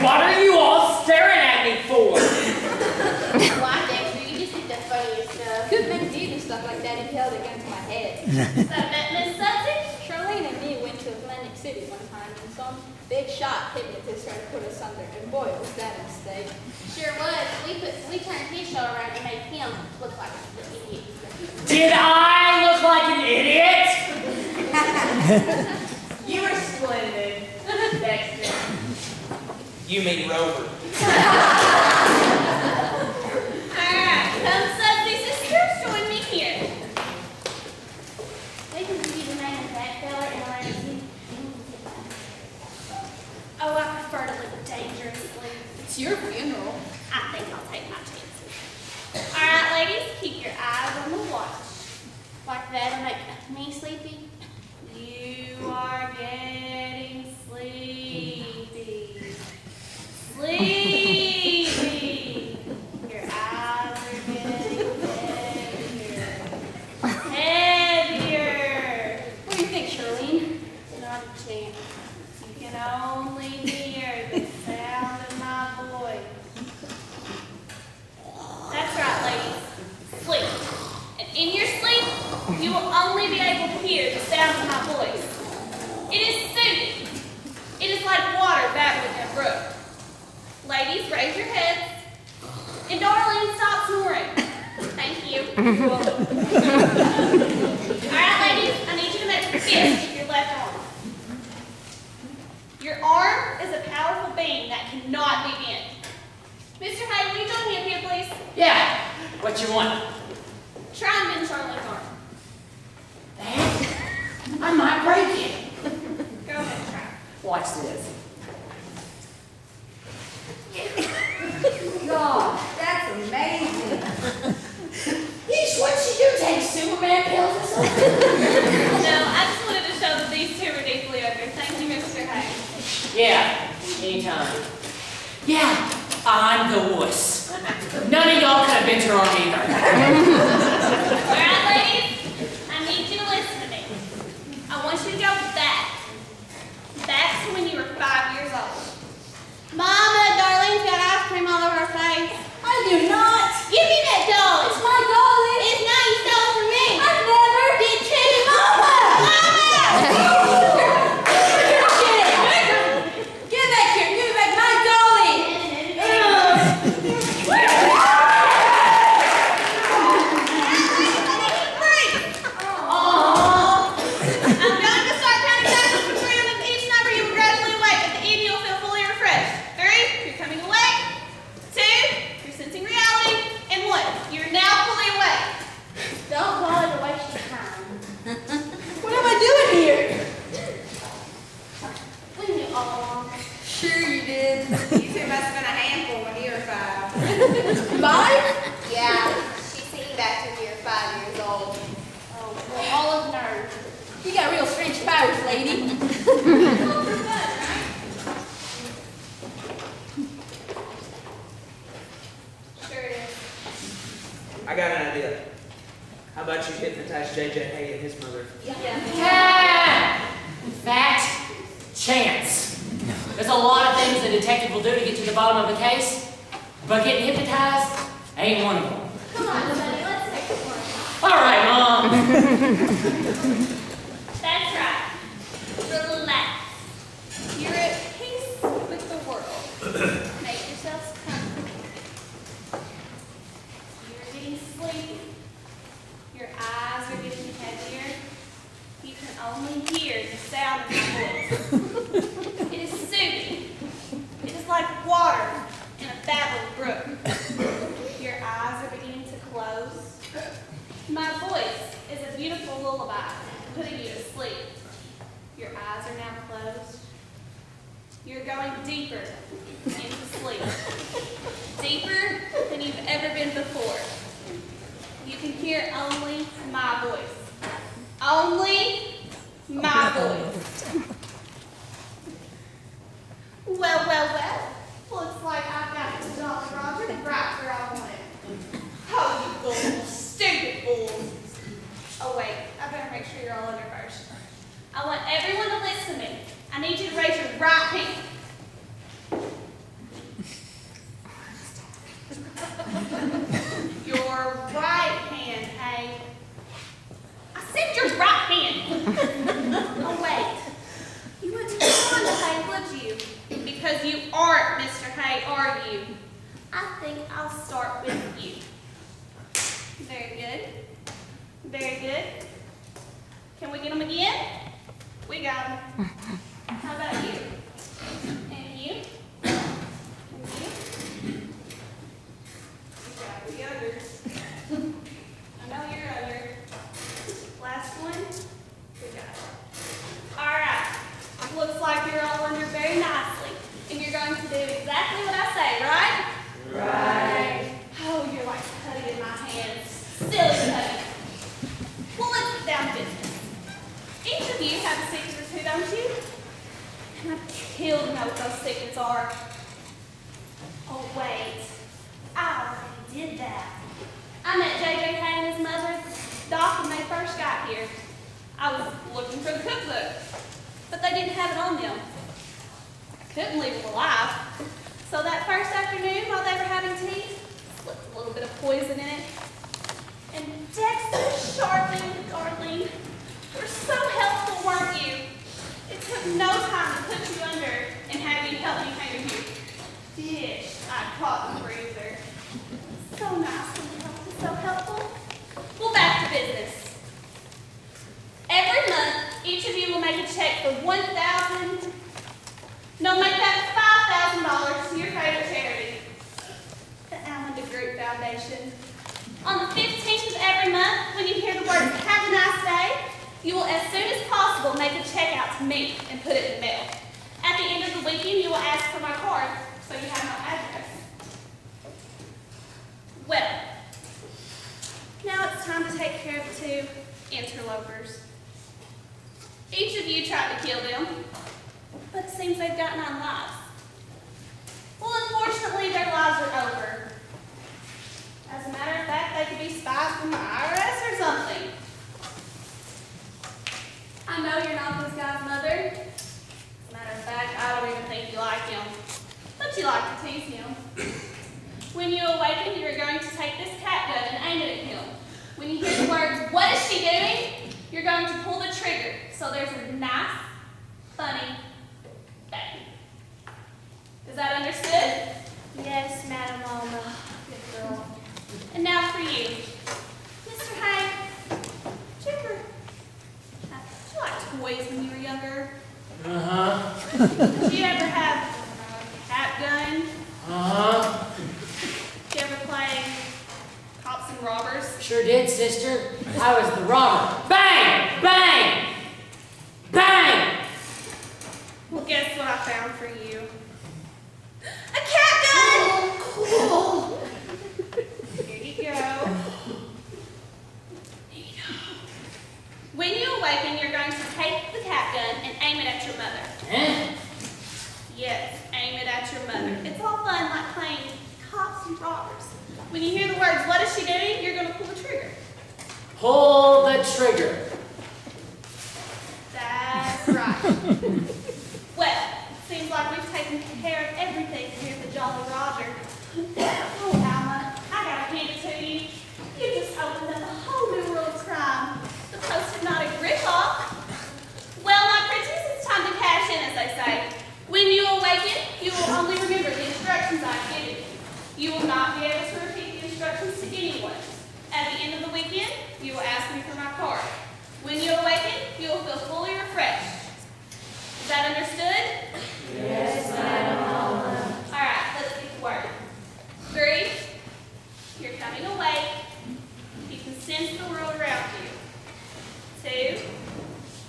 What are you all staring at me for? Why, Dexter, you just did the funniest stuff. Couldn't make you do stuff like that if you held a gun to my head. Is that Miss Sudsy? Charlene and me went to Atlantic City one time, and some big shot hypnotist tried to put us under, and boy, was that a mistake. Sure was. We turned his show around and made him look like an idiot. Did I look like an idiot? You were splendid, Dexter. You mean Rover. Alright, come Sudsy sisters, join me here. They can see the name of that fella in our Oh, I prefer to live dangerously. It's your funeral. I think I'll take my chances. Alright, ladies, keep your eyes on the watch. Like that'll make me sleepy. You are getting sleepy. Sleepy. Your eyes are getting heavier. Heavier. What do you think, Charlene? Not a chance. You can only hear the sound of my voice. That's right, ladies. Sleep. And in your sleep, you will only be able to hear the sound of my voice. It is soothing. It is like water back within a brook. Ladies, raise your heads. And darling, stop snoring. Thank you. All right, ladies, I need you to make a fist with your left arm. Your arm is a powerful being that cannot be bent. Mr. Hay, will you join me up here, please? Yeah. What you want? Try and bend Charlotte's arm. That? I might break it. Go ahead, try. Watch this. God, that's amazing. Yeesh, what'd she do? Take Superman pills or something? No, I just wanted to show that these two are deeply under. Thank you, Mr. Hay. Yeah, anytime. Yeah, I'm the wuss. None of y'all could have been your arm either. All right, ladies, I need you to listen to me. I want you to go back. Back to when you were 5 years old. Mama, Darlene's got ice cream all over her face. I do not. Give me that doll. It's my dolly. It's not, you stole it from me. I never did too. Mama! Mama! Give that here. Give me back my dolly. I'm going to start counting backwards from 3, and with each number you will gradually awake. At the end, you'll feel fully refreshed. 3, you're coming awake. 2, you're sensing reality. And 1, you're now fully awake. Don't call it a waste of time. What am I doing here? We knew all along. Sure you did. You two must have been a handful when you were 5. 5? Yeah, she seen back when you were 5 years old. Oh, we're all of nerves. You got real strange powers, lady. Sure it is. I got an idea. How about you hypnotize JJ Hay and his mother? Yeah. Fat chance. There's a lot of things a detective will do to get to the bottom of a case, but getting hypnotized ain't one of them. Come on, buddy, let's take it one. All right, Mom. That's right. Relax. You're at peace with the world. Make yourselves comfortable. You're getting sleepy. Your eyes are getting heavier. You can only hear the sound of my voice. It is soothing. It is like water in a babbled brook. Your eyes are beginning to close. My voice is a beautiful lullaby, putting you to sleep. Your eyes are now closed. You're going deeper into sleep. Deeper than you've ever been before. You can hear only my voice. Only my voice. Well. Looks like I've got to Dr. Roger to right where I want it. Oh, you fools. Stupid fools. Oh, wait. I better make sure you're all under first. I want everyone to listen to me. I need you to raise your right hand. Your right hand, Hay. I said your right hand. Oh, wait. You wouldn't respond to Hay, would you? Because you aren't Mr. Hay, are you? I think I'll start with you. Very good. Very good. Can we get them again? We got them. How about you? And you? And you? You got the others. I know you're other. Last one. We got it. All right. Looks like you're all under very nicely. And you're going to do exactly what I say, right? Right. Oh, you're like putty in my hands. Silly putty. Well, let's get down to business. Each of you have a secret or two, don't you? And I'm killed to know what those secrets are. Oh, wait. I already did that. I met JJ Hay and his mother, Doc, when they first got here. I was looking for the cookbook, but they didn't have it on them. I couldn't leave them alive. So that first afternoon, while they were having tea, slipped a little bit of poison in it. And Dexter, Charlene, Darlene, were so helpful, weren't you? It took no time to put you under and have you help me hang your dish I caught in the freezer. So nice and so helpful. Well, back to business. Every month, each of you will make a check for $1,000. foundation. On the 15th of every month, when you hear the words, "Have a nice day," you will, as soon as possible, make a check out to me and put it in the mail. At the end of the weekend, you will ask for my card, so you have my address. Well, now it's time to take care of 2 interlopers. Each of you tried to kill them, but it seems they've got 9 lives. Well, unfortunately, their lives are over. As a matter of fact, they could be spies from the IRS or something. I know you're not this guy's mother. As a matter of fact, I don't even think you like him. But you like to tease him. When you awaken, you're going to take this cat gun and aim it at him. When you hear the words, "What is she doing?" you're going to pull the trigger. So there's a nice, funny bang. Is that understood? Yes, Madam Alma. Good girl. And now for you. Mr. Hay, did you like toys when you were younger? Uh-huh. Did you ever have a cat gun? Uh-huh. Did you ever play cops and robbers? Sure did, sister. I was the robber. Bang! Bang! Bang! Well, guess what I found for you? A cat gun! Cool. Here you go. When you awaken, you're going to take the cat gun and aim it at your mother. Eh? Yes, aim it at your mother. It's all fun like playing cops and robbers. When you hear the words, "What is she doing?" you're going to pull the trigger. Pull the trigger. That's right. Well, it seems like we've taken care of everything here at the Jolly Roger. Oh, Alma, I gotta hand it to you. You just opened up a whole new world of crime. The post-hypnotic rip-off. Well, my pretties, it's time to cash in, as they say. When you awaken, you will only remember the instructions I've given you. You will not be able to repeat the instructions to anyone. At the end of the weekend, you will ask me for my card. When you awaken, you will feel fully refreshed. Is that understood? Yes, Madam Alma. All right, let's get to work. 3, you're coming awake. You can sense the world around you. 2,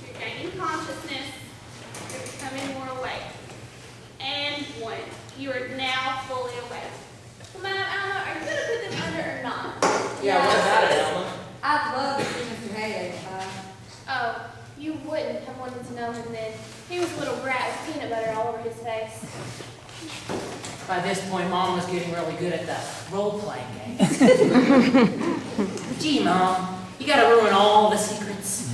you're gaining consciousness. You're becoming more awake. And 1, you are now fully awake. Well, Madam Alma, are you going to put them under or not? Yeah, what about it, Elma? I'd love to see Mr. Hay Oh, you wouldn't have wanted to know him then. He was a little brat with peanut butter all over his face. By this point, Mom was getting really good at the role-playing game. Gee, Mom, you gotta ruin all the secrets.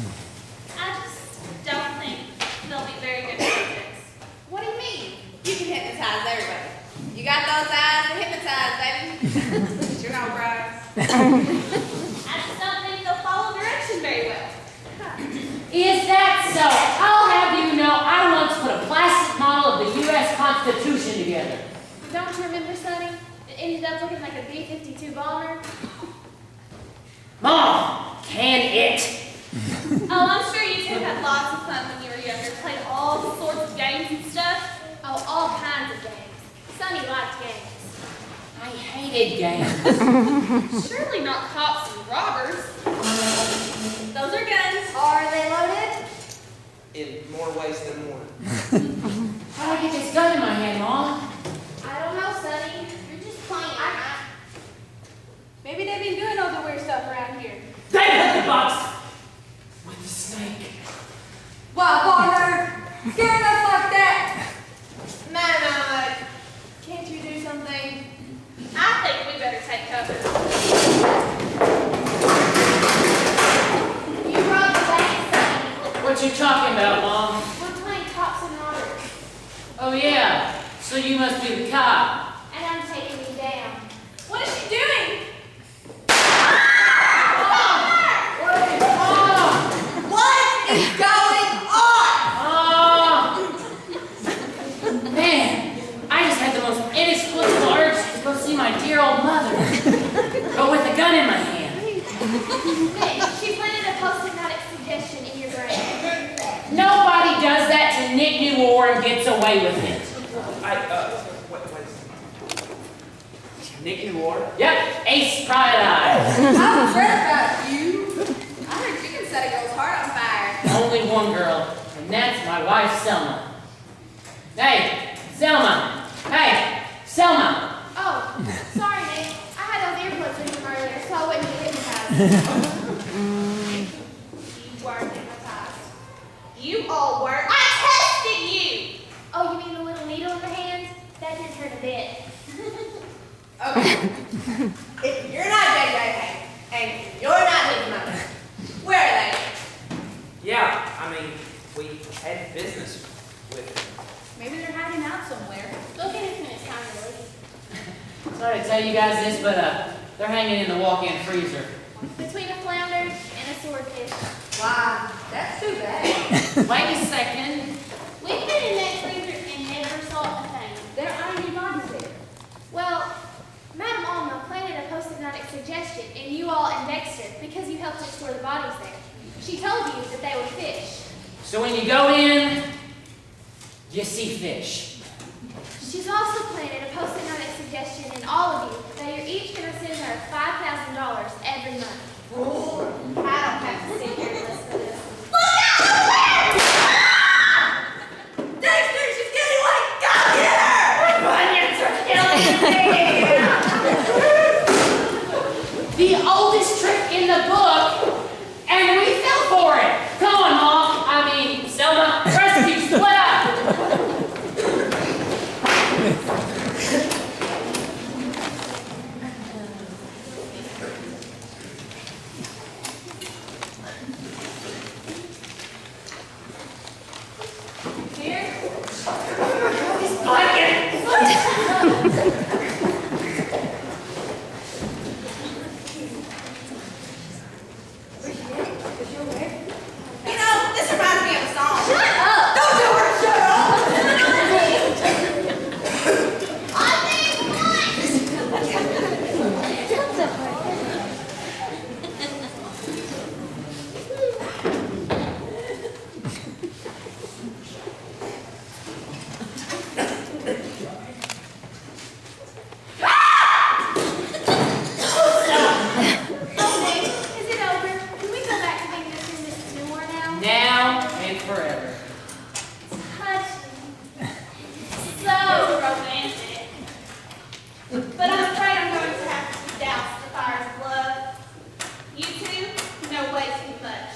I just don't think they'll be very good subjects. What do you mean? You can hypnotize everybody. You got those eyes to hypnotize, baby. You're not right. I just don't think they'll follow direction very well. Is that so? I'll have you know I once put a plastic model of the U.S. Constitution together. Don't you remember, Sonny? It ended up looking like a B-52 bomber. Mom, can it? Oh, I'm sure you two had lots of fun when you were younger. Played all sorts of games and stuff. Oh, all kinds of games. Sonny liked games. I hated games. Surely not cops and robbers. Those are guns. Are they loaded? In more ways than one. How'd I get this gun in my hand, Mom? I don't know, Sonny. You're just playing. Maybe they've been doing all the weird stuff around here. They put the box with the snake. Wow, partner! Scaring us like that! Madam, can't you do something? I think we better take cover. You robbed the bank, Sonny. What you talking about, Mom? We're playing cops and robbers. Oh, yeah. So you must be the cop. And I'm taking you down. What is she doing? What is going on? Man, I just had the most inexplicable urge to go see my dear old mother. But with a gun in my hand. Nick, she planted a post-hypnotic suggestion in your brain. Nobody does that to Nick Noir and gets away with it. Wait a second. Nick Noir. Yep, Ace Private Eye. I've read about you. I heard you can set a girl's heart on fire. Only one girl, and that's my wife, Selma. Hey, Selma. Hey, Selma. Oh, sorry, Nick. I had those earplugs in from earlier, so I wouldn't get hypnotized. You weren't hypnotized. You all were. I tested you! Oh, you mean the little needle in the hand? That didn't hurt a bit. Okay. If you're not JJ and you're not his mother, where are they? Yeah, I mean, we had business with him. Maybe they're hiding out somewhere. Go get it when it's time to leave. Sorry to tell you guys this, but they're hanging in the walk-in freezer. Between a flounder and a swordfish. Why, that's too bad. Wait a second. We've been in that freezer and never saw a thing. There aren't any bodies there. Well, Madam Alma planted a post-hypnotic suggestion, and you all indexed her because you helped us store the bodies there. She told you that they were fish. So when you go in, you see fish. She's also planted a post-hypnotic suggestion in all of you that you're each going to send her $5,000 every month. I don't have to sit here and listen to this. Dexter, she's getting away! Go get her! Onions are killing me! The oldest trick in the book, and we fell for it. Come on, Mom. I mean, Selma, rescue, split up. Here? This blanket. You know, this reminds me of a song. Shut up! Don't tell her to shut up! Okay, is it over? Can we go back to being Mr. and Mrs. Noir now? Now and forever. Touching. So romantic. But I'm afraid I'm going to have to douse the fires of love. You two know way too much.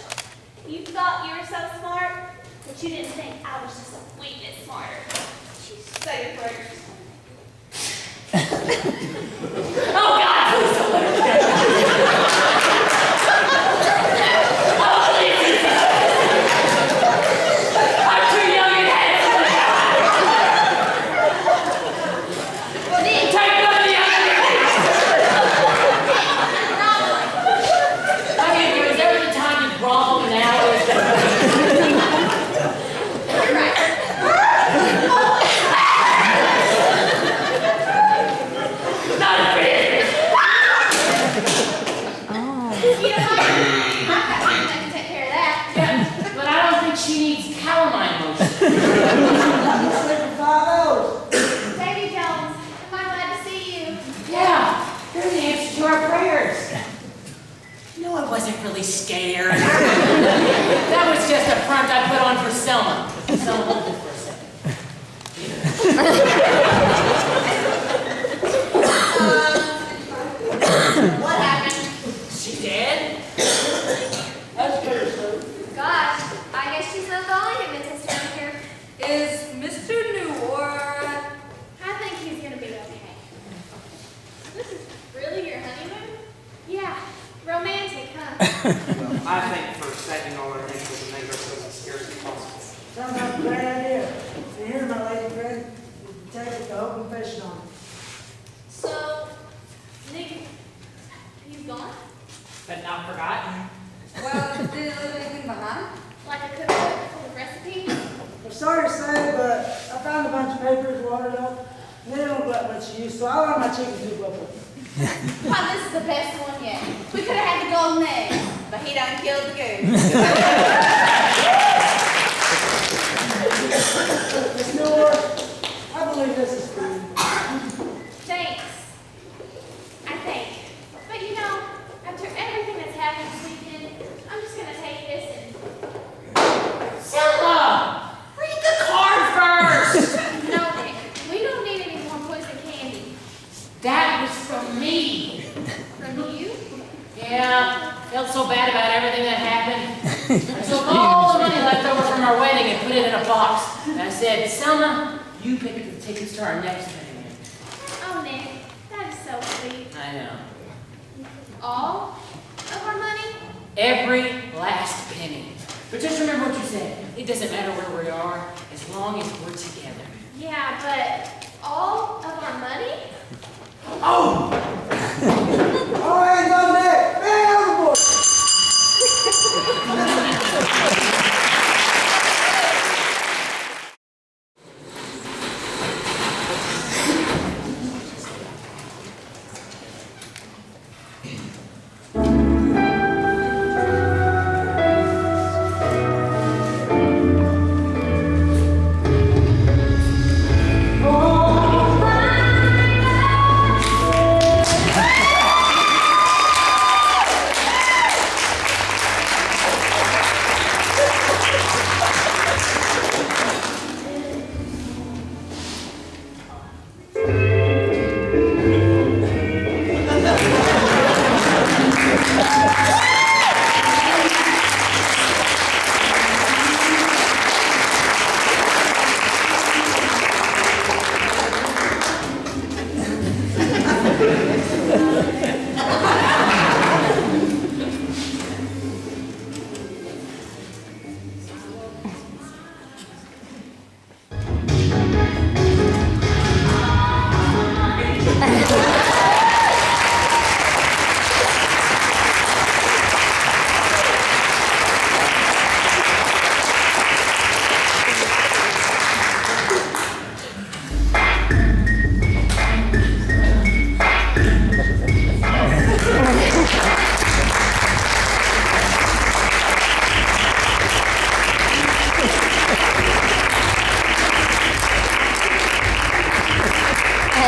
You thought you were so smart, but you didn't think I was just a wee bit smarter. Say your prayers. Oh, God, please don't let her go. Oh, please. I'm too young and handsome. Take one of the other. I mean, was there the time you groveled an hour? You're right. Not a bit. You know what? I've got something that can take care of that. Yeah, but I don't think she needs calamine lotion. Sleep for 5 hours. Davy Jones, am I glad to see you? Yeah, they're the answer to our prayers. No, I wasn't really scared. That was just a front I put on for Selma. Selma, hold it for a second. What happened? She dead? That's pretty sweet. Gosh, I guess she's not the only hypnotist around here. Is Mr. Noir? I think he's gonna be okay. This is really your honeymoon? Yeah, romantic, huh? Well, I think for saving all our nickels and make ourselves as scarce as possible. Sounds like a great idea. And here, my lady friend, you can take it to open fishing on. So, Nick, you've gone? But not forgotten. Well, did it leave anything behind? Like a cookbook full of recipes. I'm sorry to say, but I found a bunch of papers watered up, and they don't got much use, so I want my chicken soup up with it. Wow, this is the best one yet. We could have had the golden egg, but he done killed the goose. Miss Noir, I believe this is for you. Thanks. felt so bad about everything that happened. I took all the money left over from our wedding and put it in a box. And I said, Selma, you pick the tickets to our next honeymoon. Oh, Nick, that is so sweet. I know. All of our money? Every last penny. But just remember what you said. It doesn't matter where we are, as long as we're together. Yeah, but all of our money? Oh! All hands on deck. Man overboard.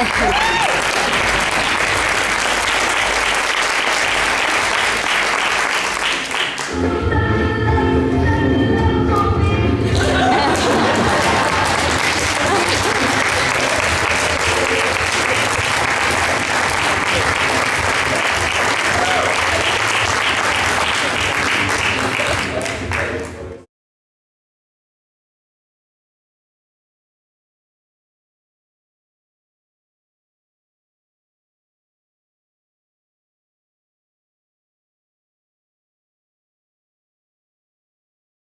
Hey.